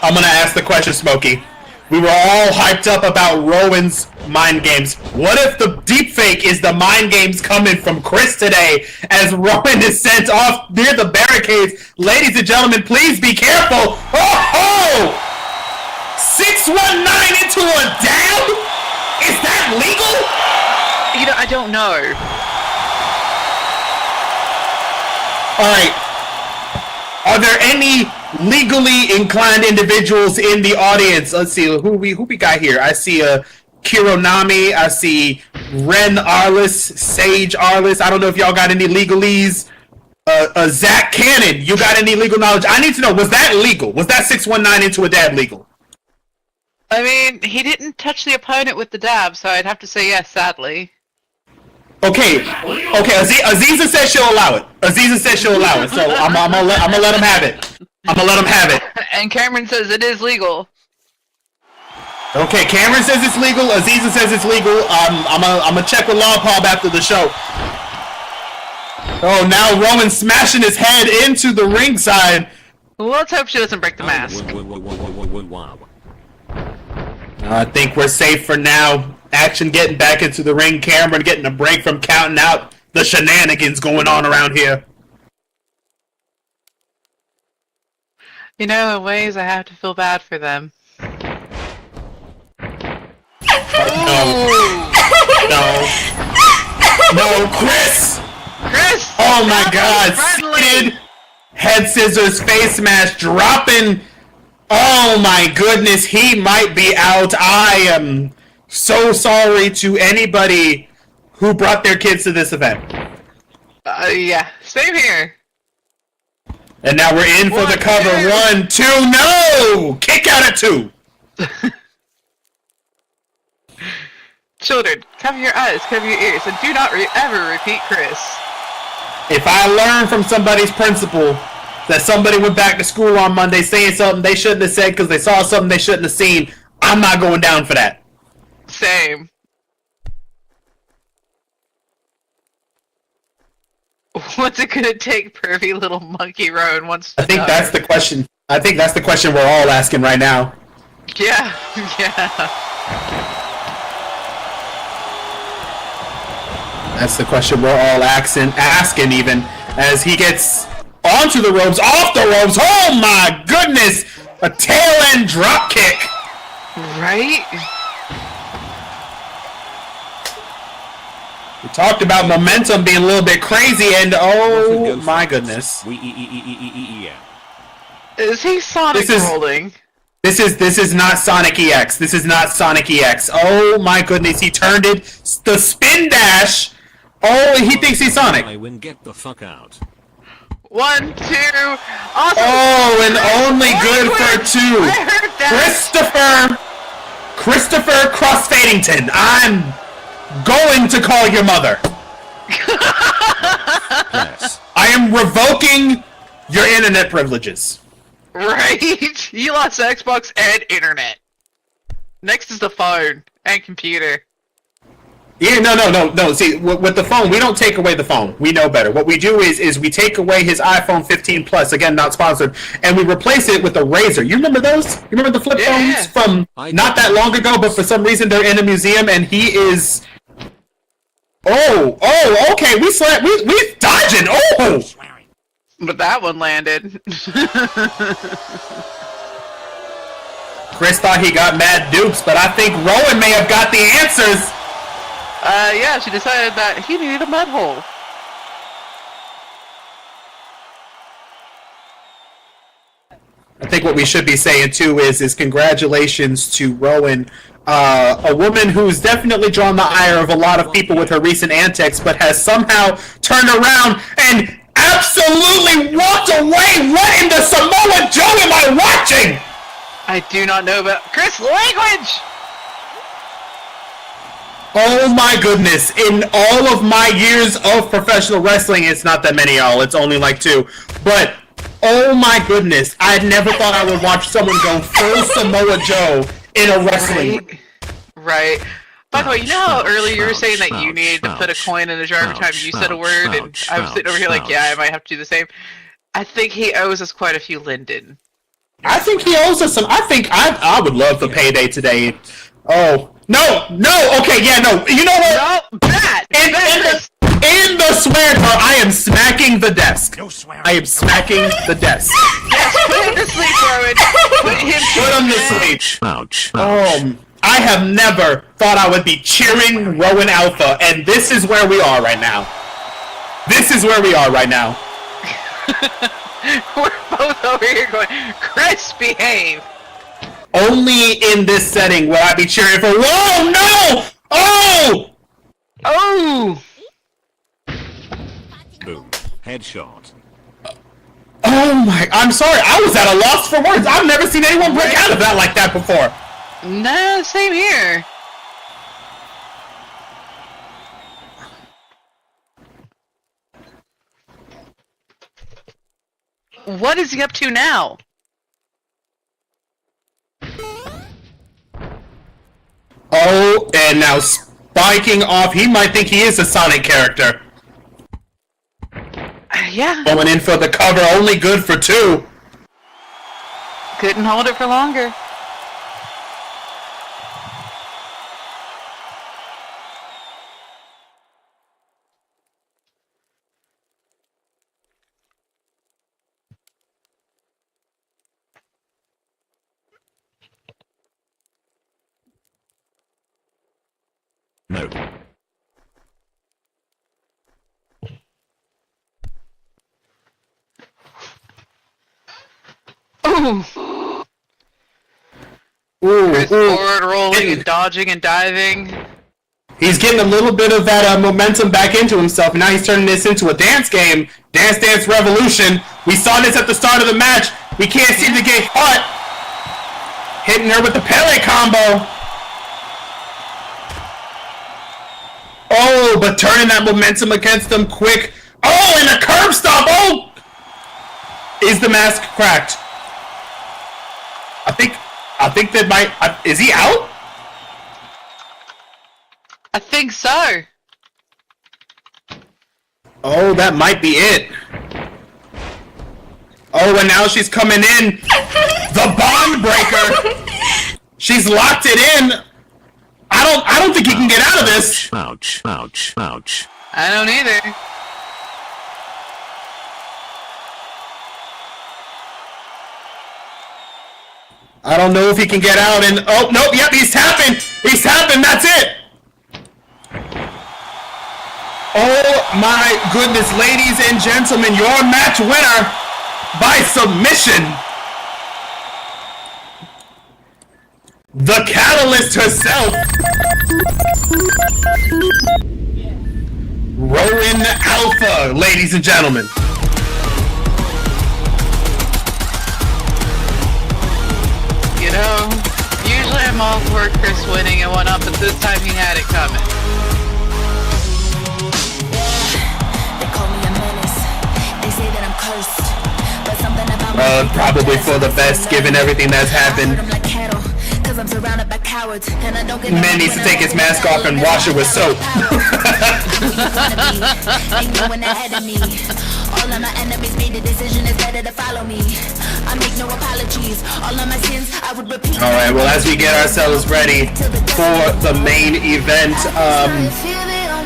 I'm gonna ask the question, Smokey. We were all hyped up about Rowan's mind games. What if the deepfake is the mind games coming from Chris today as Rowan is sent off near the barricades? Ladies and gentlemen, please be careful. Oh! 619 into a dab? Is that legal? You know, I don't know. Alright. Are there any legally inclined individuals in the audience? Let's see, who we got here? I see Kironami, I see Ren Arliss, Sage Arliss. I don't know if y'all got any legalese. Zach Cannon, you got any legal knowledge? I need to know, was that legal? Was that 619 into a dab legal? I mean, he didn't touch the opponent with the dab, so I'd have to say yes, sadly. Okay. Aziza says she'll allow it. So I'm gonna let him have it. And Cameron says it is legal. Okay, Cameron says it's legal. Aziza says it's legal. I'm gonna check with Law Pub after the show. Oh, now Roman smashing his head into the ringside. Well, let's hope she doesn't break the mask. I think we're safe for now. Action getting back into the ring. Cameron getting a break from counting out the shenanigans going on around here. You know, in ways I have to feel bad for them. No, Chris! Chris! Oh my not God! friendly! Seated, head scissors, face smash, dropping. Oh my goodness, he might be out. I am so sorry to anybody who brought their kids to this event. Yeah, same here. And now we're in for the cover. 1, 2, no! Kick out at 2. Children, cover your eyes, cover your ears, and do not ever repeat Chris. If I learn from somebody's principal that somebody went back to school on Monday saying something they shouldn't have said because they saw something they shouldn't have seen, I'm not going down for that. Same. What's it gonna take, pervy little monkey Rowan wants to I think know? that's the question. I think that's the question we're all asking right now. Yeah, yeah. That's the question we're all asking even, as he gets onto the ropes, off the ropes. Oh my goodness! A tail end drop kick. Right? We talked about momentum being a little bit crazy, and oh my goodness. Is he Sonic rolling? This is not Sonic EX. This is not Sonic EX. Oh my goodness, he turned it. The spin dash. Oh, he thinks he's Sonic. Get the fuck out. 1, 2, awesome! Oh, and only good for 2. I heard that! Christopher Crossfadington. I'm going to call your mother. Yes. I am revoking your internet privileges. Right? You lost Xbox and internet. Next is the phone and computer. Yeah, no. See, with the phone, we don't take away the phone. We know better. What we do is we take away his iPhone 15 Plus, again, not sponsored, and we replace it with a Razr. You remember those? You remember the flip phones from not that long ago, but for some reason they're in a museum, and he is... Oh, okay, we dodging. Oh! Swearing. But that one landed. Chris thought he got mad dupes, but I think Rowan may have got the answers. Yeah, she decided that he needed a mud hole. I think what we should be saying too is congratulations to Rowan, a woman who's definitely drawn the ire of a lot of people with her recent antics, but has somehow turned around and absolutely walked away. What in the Samoa Joe am I watching? I do not know about Chris language. Oh my goodness, in all of my years of professional wrestling, it's not that many, y'all, it's only like 2, but oh my goodness, I never thought I would watch someone go full Samoa Joe in a wrestling. Right. By the way, you know how earlier you were saying that you needed to put a coin in a jar every time you said a word, and I was sitting over here like, yeah, I might have to do the same. I think he owes us quite a few Linden. I think he owes us some, I would love the payday today. Oh. No, okay, yeah, no. You know what? No, bad! In the swear jar, I am smacking the desk. No swearing. I am smacking the desk. Yes, put him to sleep, Rowan! Put him to sleep. Ouch. I have never thought I would be cheering Rowan Alpha, and this is where we are right now. This is where we are right now. We're both over here going, Chris, behave! Only in this setting will I be cheering for. Whoa, no! Oh! Oh! Boom. Headshot. Oh my, I'm sorry, I was at a loss for words. I've never seen anyone break out of that like that before. No, same here. What is he up to now? Oh, and now spiking off. He might think he is a Sonic character. Yeah, Going in for the cover, only good for 2. couldn't hold it for longer. No. Ooh, Ooh, Chris ooh. forward rolling and dodging and diving. He's getting a little bit of that momentum back into himself, and now he's turning this into a dance game. Dance Dance Revolution. We saw this at the start of the match. We can't seem to get caught. Hitting her with the Pele combo. Oh, but turning that momentum against them quick. Oh, and a curb stop. Oh! Is the mask cracked? I think that might... is he out? I think so. Oh, that might be it. Oh, and now she's coming in. The bond breaker. She's locked it in. I don't think he can get out of this. Ouch, ouch, ouch. I don't either. I don't know if he can get out. And oh nope, yep, he's tapping. He's tapping. That's it. Oh my goodness, ladies and gentlemen, your match winner by submission, the Catalyst herself, Rowan Alpha, ladies and gentlemen. You know, usually I'm all for Chris winning and whatnot, but this time he had it coming. They call me a menace. They say that I'm cursed. But something about me Probably for the best, given everything that's happened. I'm surrounded by cowards, and I don't get Man needs to take his mask off and wash it with soap. All of my enemies made the decision it's better to follow me. I make no apologies. All of my sins I would repeat. All right, well, as we get ourselves ready for the main event,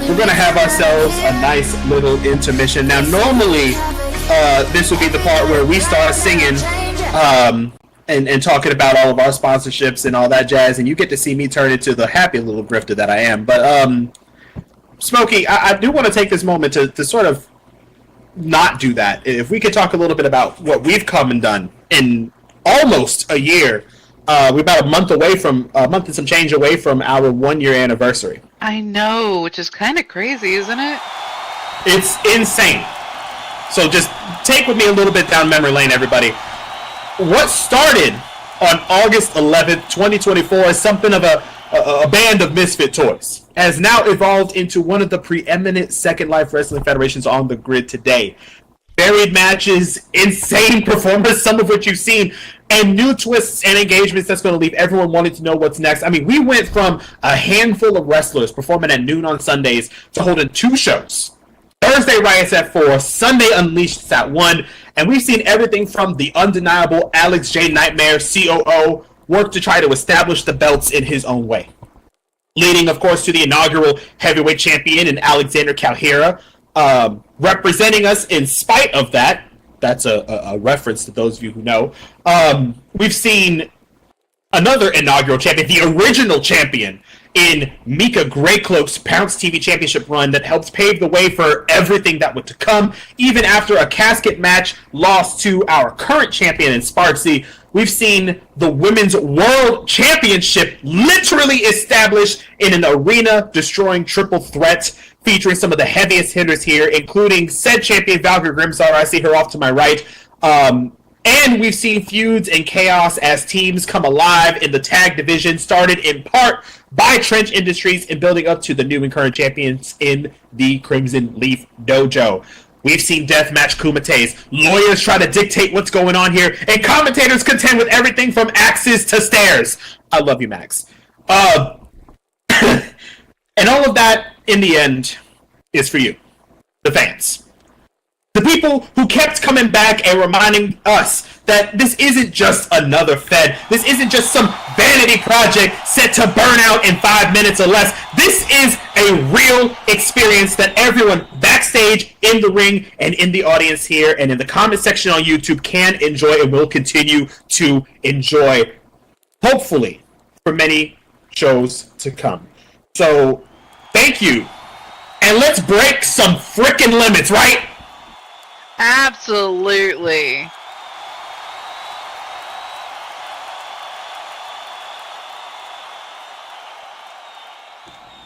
we're gonna have ourselves a nice little intermission. Now, normally, this would be the part where we start singing, and talking about all of our sponsorships and all that jazz, and you get to see me turn into the happy little grifter that I am. But, Smokey, I do want to take this moment to sort of not do that. If we could talk a little bit about what we've come and done in almost a year. We're about a month and some change away from our 1-year anniversary. I know, which is kind of crazy, isn't it? It's insane. So just take with me a little bit down memory lane, everybody. What started on August 11th, 2024 as something of a band of misfit toys has now evolved into one of the preeminent Second Life Wrestling federations on the grid today. Varied matches, insane performers, some of which you've seen, and new twists and engagements that's going to leave everyone wanting to know what's next. I mean, we went from a handful of wrestlers performing at noon on Sundays to holding 2 shows. Thursday Riots at 4, Sunday Unleashed at 1, and we've seen everything from the undeniable Alex J. Nightmare, COO, work to try to establish the belts in his own way. Leading, of course, to the inaugural heavyweight champion in Alexander Calhera, representing us in spite of that. That's a reference to those of you who know. We've seen another inaugural champion, the original champion, in Mika Greycloak's Pounce TV Championship run that helped pave the way for everything that would to come. Even after a casket match lost to our current champion in Sparksy, we've seen the Women's World Championship literally established in an arena-destroying triple threat featuring some of the heaviest hitters here, including said champion Valkyrie Grimsar. I see her off to my right. And we've seen feuds and chaos as teams come alive in the tag division, started in part by Trench Industries and building up to the new and current champions in the Crimson Leaf Dojo. We've seen deathmatch kumites, lawyers try to dictate what's going on here, and commentators contend with everything from axes to stairs. I love you, Max. And all of that, in the end, is for you, the fans. The people who kept coming back and reminding us that this isn't just another Fed. This isn't just some vanity project set to burn out in 5 minutes or less. This is a real experience that everyone backstage, in the ring, and in the audience here, and in the comment section on YouTube can enjoy and will continue to enjoy, hopefully, for many shows to come. So, thank you. And let's break some frickin' limits, right? Absolutely.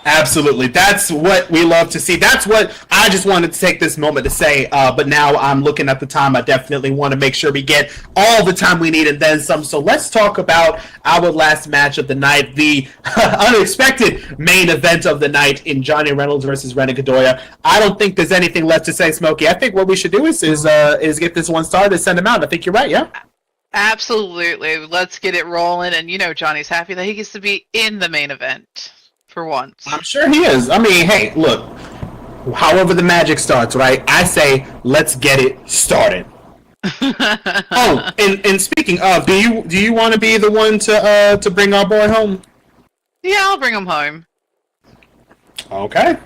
Absolutely. That's what we love to see. That's what I just wanted to take this moment to say. But now I'm looking at the time. I definitely want to make sure we get all the time we need and then some. So let's talk about our last match of the night, the unexpected main event of the night in Johnny Reynolds versus Rena Godoya. I don't think there's anything left to say, Smokey. I think what we should do is get this one started and send him out. I think you're right, yeah? Absolutely. Let's get it rolling. And Johnny's happy that he gets to be in the main event. For once. I'm sure he is. I mean, hey, look. However the magic starts, right? I say, let's get it started. Oh, and speaking of, do you want to be the one to bring our boy home? Yeah, I'll bring him home. Okay.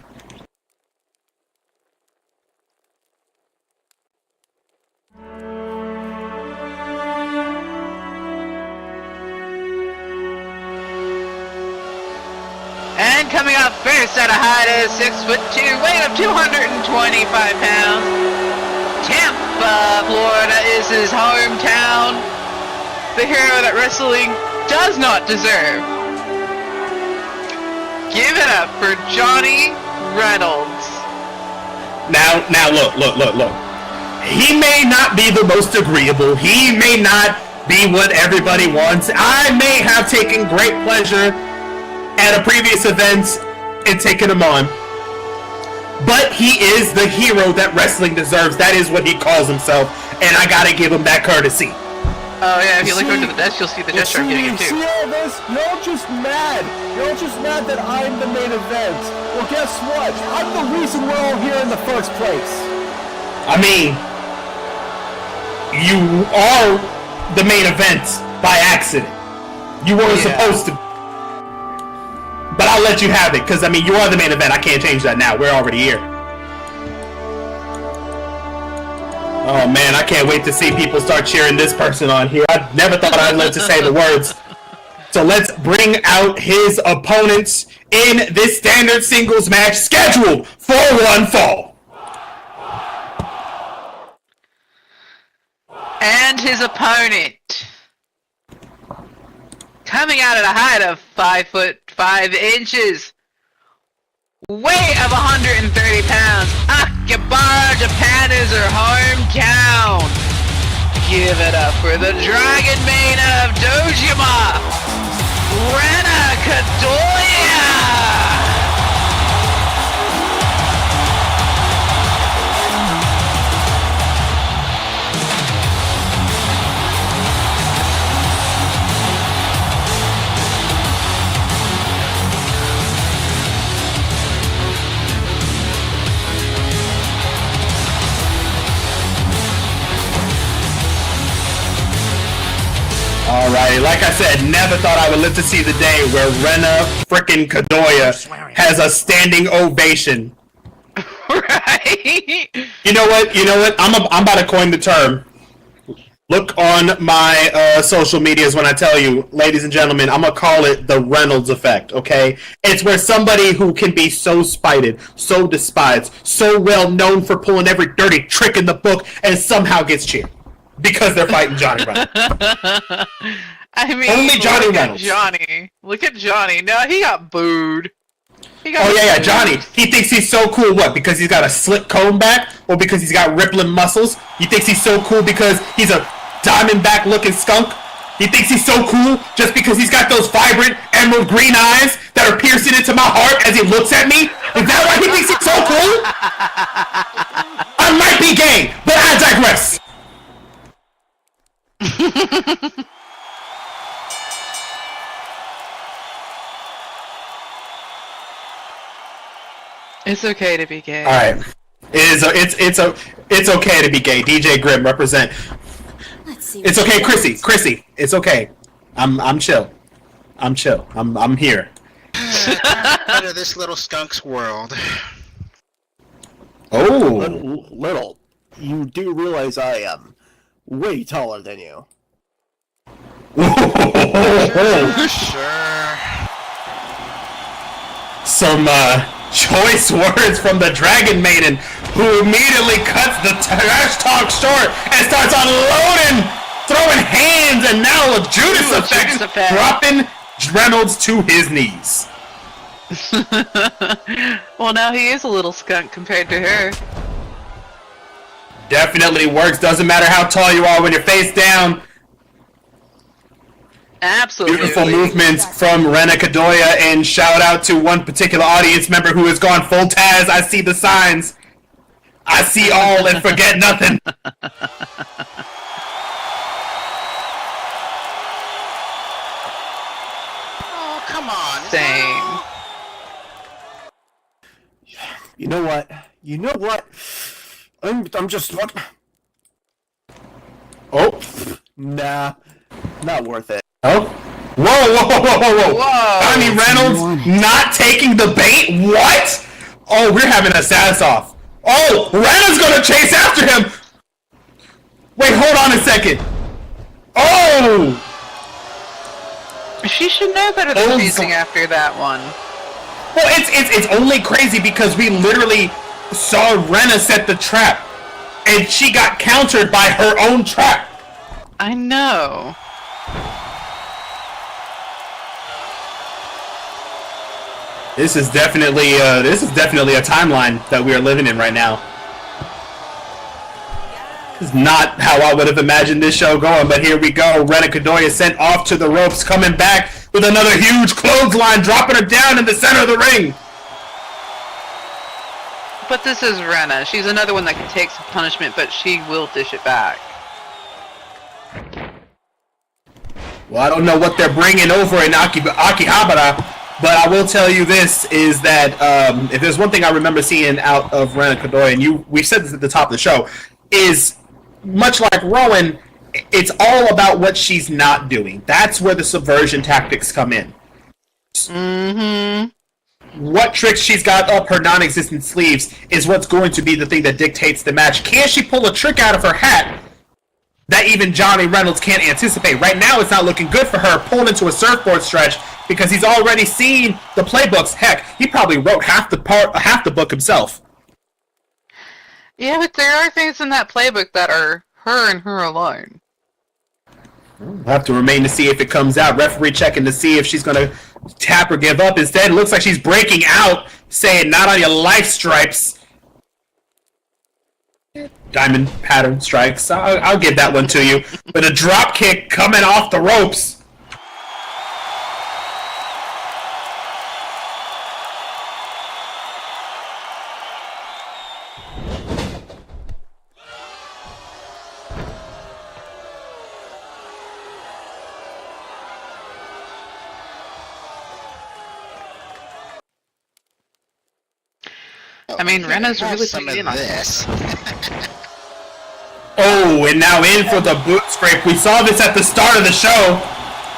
And coming up first at a height of 6'2", weight of 225 pounds. Tampa, Florida is his hometown. The hero that wrestling does not deserve. Give it up for Johnny Reynolds. Now, look. He may not be the most agreeable. He may not be what everybody wants. I may have taken great pleasure at a previous event and taken him on. But he is the hero that wrestling deserves. That is what he calls himself. And I gotta give him that courtesy. Oh yeah, if you look under the desk, you'll see the desk shark getting it too. See all this? You're all just mad. You're all just mad that I'm the main event. Well, guess what? I'm the reason we're all here in the first place. I mean, you are the main event by accident. You weren't supposed to. But I'll let you have it, because, I mean, you are the main event. I can't change that now. We're already here. Oh, man, I can't wait to see people start cheering this person on here. I never thought I'd live to say the words. So let's bring out his opponents in this standard singles match scheduled for one fall. And his opponent, coming out at a height of 5'5", weight of 130 pounds, Akihabara, Japan is her hometown. Give it up for the Dragon Maid of Dojima, Rena Godoya. Alrighty, like I said, never thought I would live to see the day where Rena frickin' Godoya has a standing ovation. Right? You know what? I'm about to coin the term. Look on my social medias when I tell you, ladies and gentlemen, I'm gonna call it the Reynolds effect, okay? It's where somebody who can be so spited, so despised, so well known for pulling every dirty trick in the book, and somehow gets cheered. Because they're fighting Johnny Reynolds. I mean, only Johnny Reynolds. Look at Johnny. No, he got booed. Johnny. He thinks he's so cool. What? Because he's got a slick comb back, or because he's got rippling muscles? He thinks he's so cool because he's a diamondback looking skunk? He thinks he's so cool just because he's got those vibrant emerald green eyes that are piercing into my heart as he looks at me? Is that why he thinks he's so cool? I might be gay, but I digress. It's okay to be gay. Alright. It's okay to be gay. DJ Grim represent. Let's see. It's okay, Chrissy. It's okay. I'm chill. I'm chill. I'm here. Out of this little skunk's world. Oh, Little, you do realize I am way taller than you. Sure. some choice words from the Dragon Maiden, who immediately cuts the trash talk short and starts unloading, throwing hands, and now a Judas effect, dropping Reynolds to his knees. Well, now he is a little skunk compared to her. Definitely works. Doesn't matter how tall you are when you're face down. Absolutely. Beautiful movements from Rena Kadoya, and shout out to one particular audience member who has gone full Taz. I see the signs. I see all and forget nothing. Oh, come on. Same. You know what? You know what? I'm just what? Oh. Nah, not worth it. Oh. Whoa. Donnie Reynolds not taking the bait? What? Oh, we're having a sass off. Oh, Rena's gonna chase after him. Wait, hold on a second. Oh! She should know better than chasing after that one. Well, it's only crazy because we literally saw Rena set the trap, and she got countered by her own trap. I know. This is definitely a timeline that we are living in right now. This is not how I would have imagined this show going, but here we go. Rena Kadoya sent off to the ropes, coming back with another huge clothesline, dropping her down in the center of the ring. But this is Rena. She's another one that can take some punishment, but she will dish it back. Well, I don't know what they're bringing over in Akihabara, but I will tell you this, is that if there's one thing I remember seeing out of Rena Kadoya, and we said this at the top of the show, is much like Rowan, it's all about what she's not doing. That's where the subversion tactics come in. Mm-hmm. What tricks she's got up her non-existent sleeves is what's going to be the thing that dictates the match. Can she pull a trick out of her hat that even Johnny Reynolds can't anticipate? Right now, it's not looking good for her, pulled into a surfboard stretch, because he's already seen the playbooks. Heck, he probably wrote half the book himself. Yeah, but there are things in that playbook that are her and her alone. We'll have to remain to see if it comes out. Referee checking to see if she's going to tap or give up. Instead, it looks like she's breaking out, saying, "Not on your life, Stripes." Diamond pattern strikes. I'll give that one to you. But a drop kick coming off the ropes. I mean, Rena's Have really some putting of in on this. Oh, and now in for the boot scrape. We saw this at the start of the show.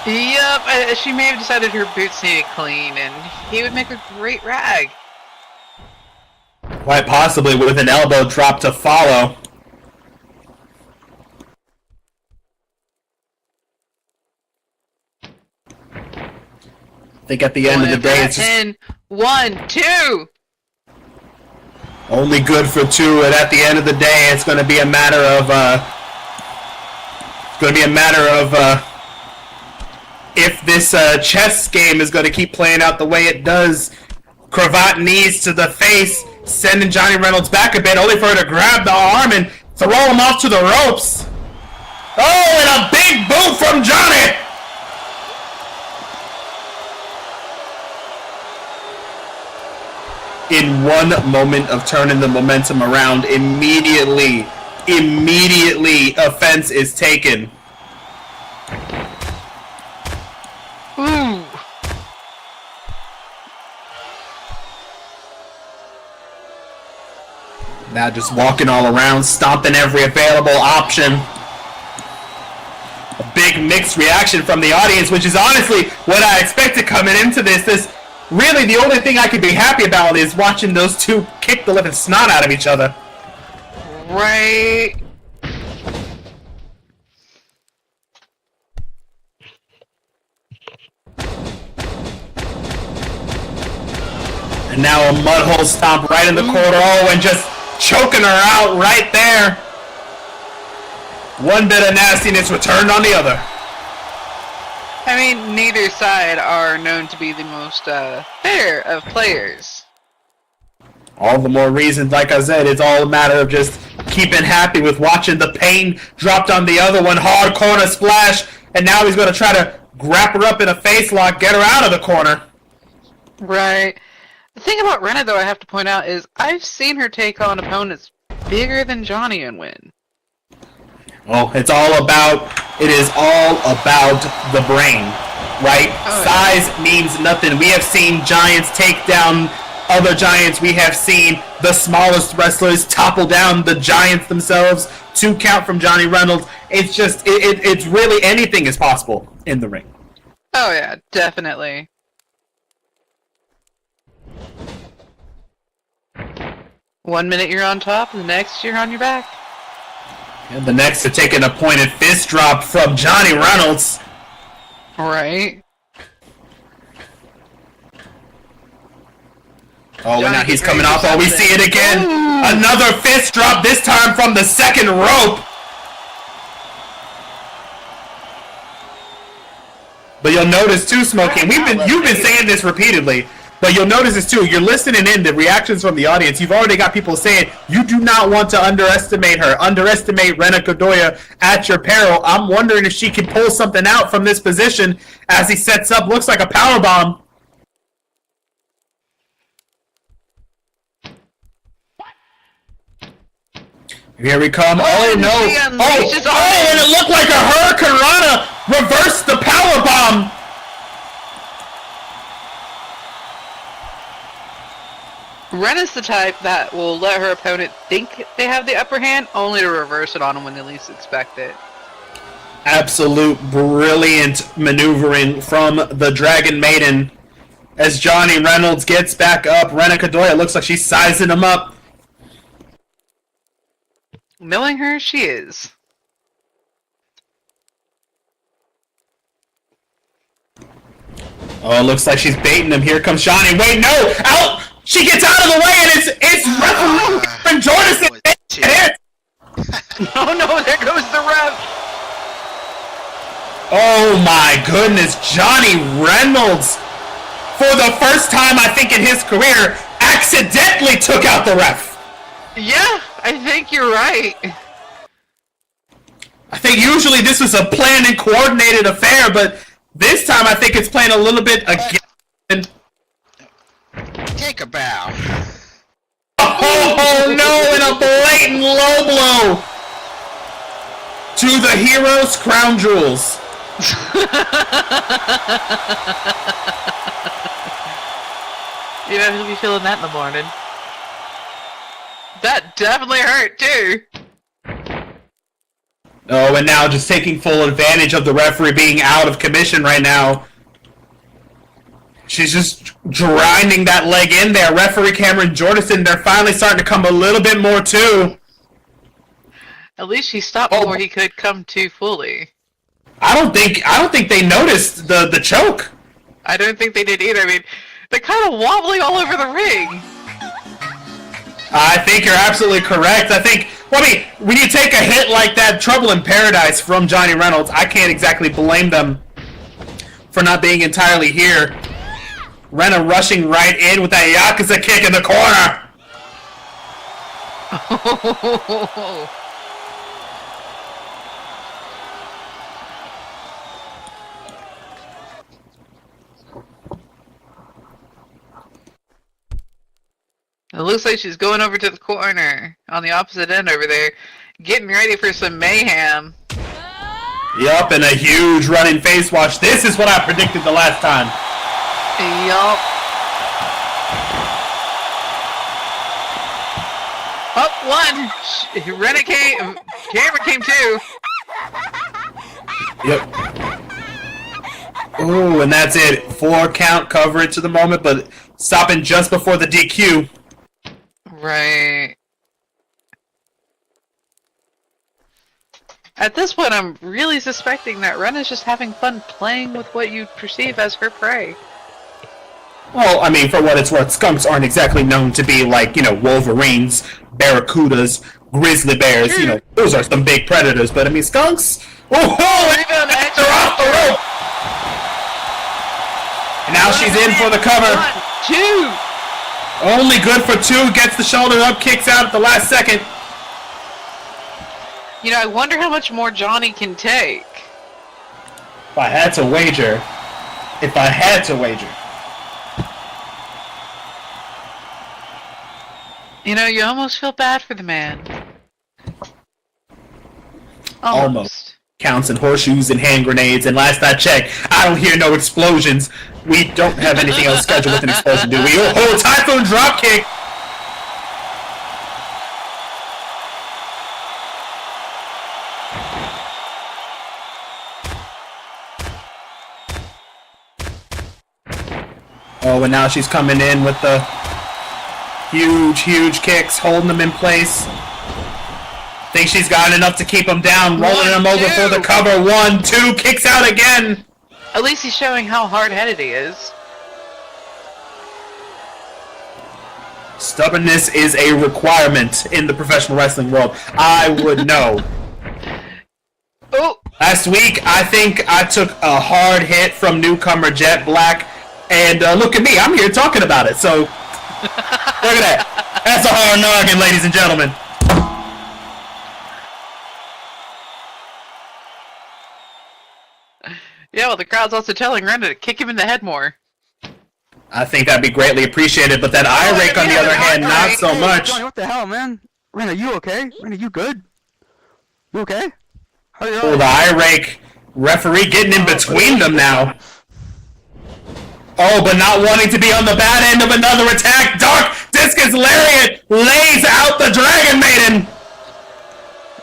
Yep, she may have decided her boots needed clean, and he would make a great rag. Quite possibly with an elbow drop to follow. I think at the end of the day, it's just 10, 1, 2. only good for two, and at the end of the day, it's going to be a matter of if this chess game is going to keep playing out the way it does. Cravat knees to the face, sending Johnny Reynolds back a bit, only for her to grab the arm and throw him off to the ropes. Oh, and a big boot from Johnny! In one moment of turning the momentum around, immediately, offense is taken. Ooh. Now just walking all around, stomping every available option. A big mixed reaction from the audience, which is honestly what I expected coming into this. Really, the only thing I could be happy about is watching those two kick the living snot out of each other. Right. And now a mudhole stomp right in the corner. Oh, and just choking her out right there. One bit of nastiness returned on the other. I mean, neither side are known to be the most fair of players. All the more reasons, like I said, it's all a matter of just keeping happy with watching the pain dropped on the other one. Hard corner splash, and now he's going to try to wrap her up in a face lock, get her out of the corner. Right. The thing about Rena, though, I have to point out, is I've seen her take on opponents bigger than Johnny and win. Oh, it is all about the brain, right? Oh, Size means nothing. We have seen giants take down other giants. We have seen the smallest wrestlers topple down the giants themselves. 2 count from Johnny Reynolds. It's just, it's really anything is possible in the ring. Oh, yeah, definitely. One minute you're on top, and the next you're on your back. And the next to taking a pointed fist drop from Johnny Reynolds. Right. Oh, Johnny, and now he's get ready coming for off. Oh, we something. see it again. Ooh. Another fist drop, this time from the second rope. But you'll notice too, Smokey, and you've been saying this repeatedly, but you'll notice this too. You're listening in the reactions from the audience. You've already got people saying you do not want to underestimate her. Underestimate Rena Godoya at your peril. I'm wondering if she can pull something out from this position as he sets up. Looks like a powerbomb. Here we come. Oh no! Oh, and it looked like a Hurricane Rana reversed the powerbomb. Rena's the type that will let her opponent think they have the upper hand, only to reverse it on them when they least expect it. Absolute brilliant maneuvering from the Dragon Maiden. As Johnny Reynolds gets back up, Rena Godoya looks like she's sizing him up. Knowing her, she is. Oh, it looks like she's baiting him. Here comes Johnny. Wait, no! Out! She gets out of the way, and it's referee and Jordison. Oh no, there goes the ref! Oh my goodness, Johnny Reynolds, for the first time I think in his career, accidentally took out the ref. Yeah, I think you're right. I think usually this was a planned and coordinated affair, but this time I think it's playing a little bit again. Take a bow. Oh no, and a blatant low blow to the hero's crown jewels. You know, he'll be feeling that in the morning. That definitely hurt, too. Oh, and now just taking full advantage of the referee being out of commission right now. She's just grinding that leg in there. Referee Cameron Jordison, they're finally starting to come a little bit more too. At least he stopped before he could come to fully. I don't think they noticed the choke. I don't think they did either. I mean, they're kind of wobbling all over the ring. I think you're absolutely correct. I think, well, I mean, when you take a hit like that, Trouble in Paradise from Johnny Reynolds, I can't exactly blame them for not being entirely here. Rena rushing right in with that Yakuza kick in the corner. It looks like she's going over to the corner on the opposite end over there, getting ready for some mayhem. Yup, and a huge running face wash. This is what I predicted the last time. Yup. Oh, One. Renna came. Camera came too. Yep. Ooh, and that's it. 4 count coverage to the moment, but stopping just before the DQ. Right. At this point, I'm really suspecting that Ren is just having fun playing with what you perceive as her prey. Well, I mean, for what it's worth, skunks aren't exactly known to be like, wolverines, barracudas, grizzly bears. Those are some big predators. But I mean, skunks. Oh, Rebound edge. they're off the rope. And now she's in for the cover. 1, 2. Only good for 2. Gets the shoulder up, kicks out at the last second. I wonder how much more Johnny can take. If I had to wager. You almost feel bad for the man. Almost. Counts and horseshoes and hand grenades, and last I checked, I don't hear no explosions. We don't have anything else scheduled with an explosion, do we? Oh, Typhoon dropkick! Oh, and now she's coming in with the huge kicks, holding them in place. Think she's got enough to keep him down, rolling him over for the cover. 1, 2, kicks out again. At least he's showing how hard-headed he is. Stubbornness is a requirement in the professional wrestling world. I would know. Oh! Last week, I think I took a hard hit from newcomer Jet Black, and look at me, I'm here talking about it. So, look at that. That's a hard noggin, ladies and gentlemen. Yeah, well, the crowd's also telling Ren to kick him in the head more. I think that'd be greatly appreciated, but that eye rake, on the other hand, not so much. Johnny, what the hell, man? Ren, are you okay? Ren, are you good? You okay? How are you? Oh, the eye rake. Referee getting in between them now. Oh, but not wanting to be on the bad end of another attack. Dark Discus Lariat lays out the Dragon Maiden.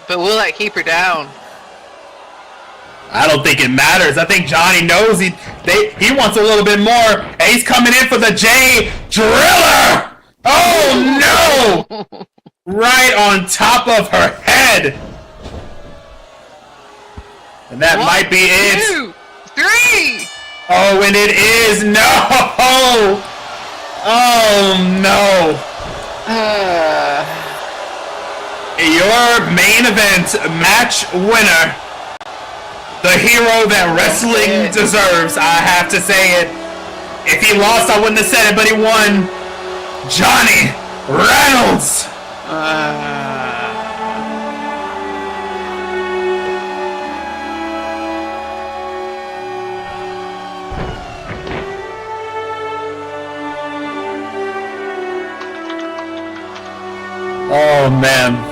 But will that keep her down? I don't think it matters. I think Johnny knows he wants a little bit more. And he's coming in for the J Driller. Oh no! Right on top of her head. And that might be it. 2, 3. Oh, and it is. No! Oh no! Your main event match winner. The hero that wrestling deserves. I have to say it. If he lost, I wouldn't have said it, but he won. Johnny Reynolds. Oh man.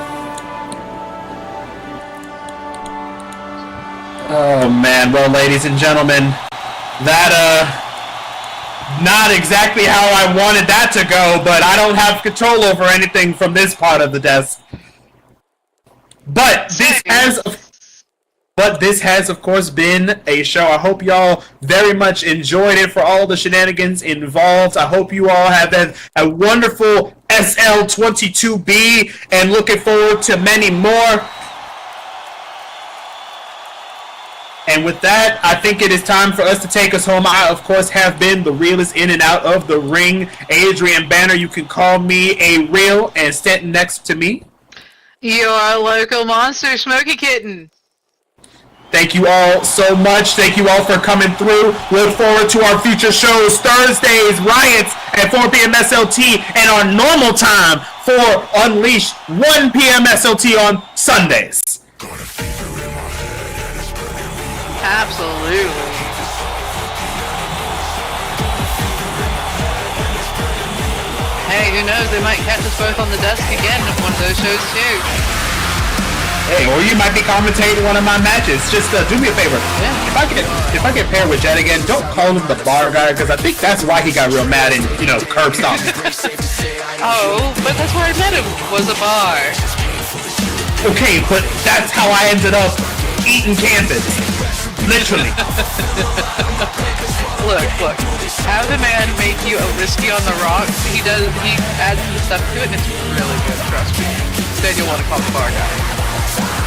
Oh man, well ladies and gentlemen, that not exactly how I wanted that to go, but I don't have control over anything from this part of the desk. But this has of course been a show. I hope y'all very much enjoyed it for all the shenanigans involved. I hope you all have had a wonderful SL22B and looking forward to many more. And with that, I think it is time for us to take us home. I, of course, have been the realest in and out of the ring. Adrian Banner, you can call me a real, and sitting next to me, your local monster, Smoky Kitten. Thank you all so much. Thank you all for coming through. Look forward to our future shows. Thursdays, Riots at 4 p.m. SLT, and our normal time for Unleashed, 1 p.m. SLT on Sundays. Absolutely. Hey, who knows? They might catch us both on the desk again at one of those shows too. Hey, or you might be commentating one of my matches. Just do me a favor. If I get paired with Jet again, don't call him the bar guy, because I think that's why he got real mad and curb stomped me. Oh, but that's where I met him, was a bar. Okay, but that's how I ended up eating canvas. Literally. Look. Have the man make you a whiskey on the rocks. He adds the stuff to it, and it's really good, trust me. Then you'll want to call the bar guy.